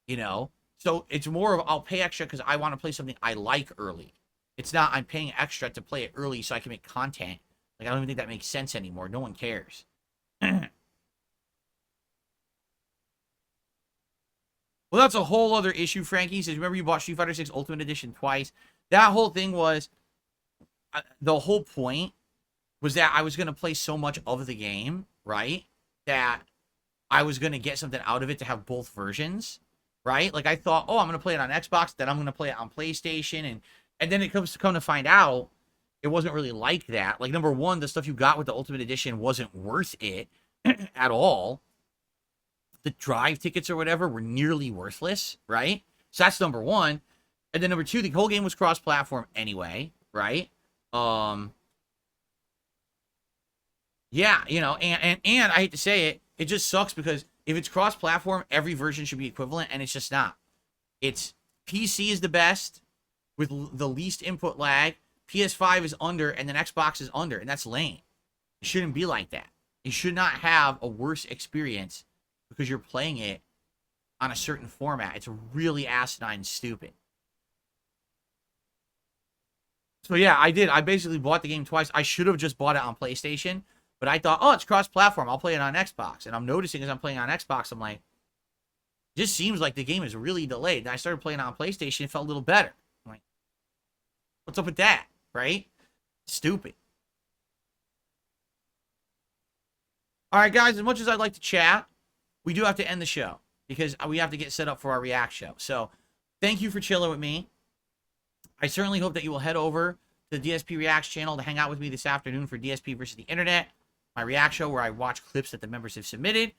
you know? So it's more of I'll pay extra because I want to play something I like early. It's not I'm paying extra to play it early so I can make content. Like, I don't even think that makes sense anymore. No one cares. Well, that's a whole other issue, Frankie. He says, remember you bought Street Fighter 6 Ultimate Edition twice? That whole thing was, the whole point was that I was going to play so much of the game, right? That I was going to get something out of it to have both versions, right? Like, I thought, oh, I'm going to play it on Xbox, then I'm going to play it on PlayStation, and then it comes to come to find out, it wasn't really like that. Like, number one, the stuff you got with the Ultimate Edition wasn't worth it at all. The drive tickets or whatever were nearly worthless, right? So that's number one. And then number two, the whole game was cross-platform anyway, right? Yeah, and I hate to say it, it just sucks because if it's cross-platform, every version should be equivalent, and it's just not. It's PC is the best with the least input lag. PS5 is under, and then Xbox is under, and that's lame. It shouldn't be like that. You should not have a worse experience because you're playing it on a certain format. It's really asinine and stupid. So yeah, I did. I basically bought the game twice. I should have just bought it on PlayStation, but I thought, oh, it's cross-platform. I'll play it on Xbox. And I'm noticing as I'm playing on Xbox, I'm like, just seems like the game is really delayed. And I started playing on PlayStation. It felt a little better. I'm like, what's up with that? Right? Stupid. All right, guys, as much as I'd like to chat, we do have to end the show because we have to get set up for our React show. So thank you for chilling with me. I certainly hope that you will head over to the DSP Reacts channel to hang out with me this afternoon for DSP versus the Internet, my React show where I watch clips that the members have submitted.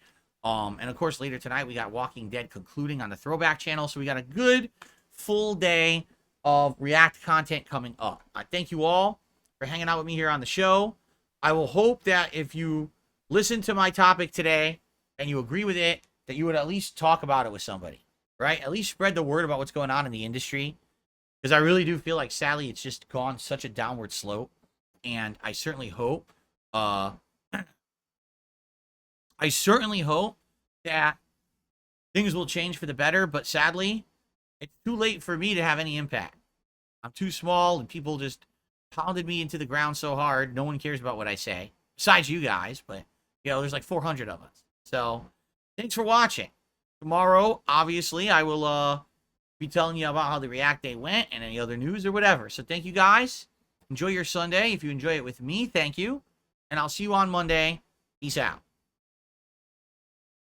And of course, later tonight, we got Walking Dead concluding on the Throwback channel. So we got a good full day of React content coming up. I thank you all for hanging out with me here on the show. I will hope that if you listen to my topic today and you agree with it, that you would at least talk about it with somebody, right? At least spread the word about what's going on in the industry. Because I really do feel like, sadly, it's just gone such a downward slope. And I certainly hope, that things will change for the better. But sadly, it's too late for me to have any impact. I'm too small and people just pounded me into the ground so hard. No one cares about what I say. Besides you guys, but, you know, there's like 400 of us. So, thanks for watching. Tomorrow, obviously, I will, be telling you about how the React Day went and any other news or whatever. So thank you guys. Enjoy your Sunday. If you enjoy it with me, thank you. And I'll see you on Monday. Peace out.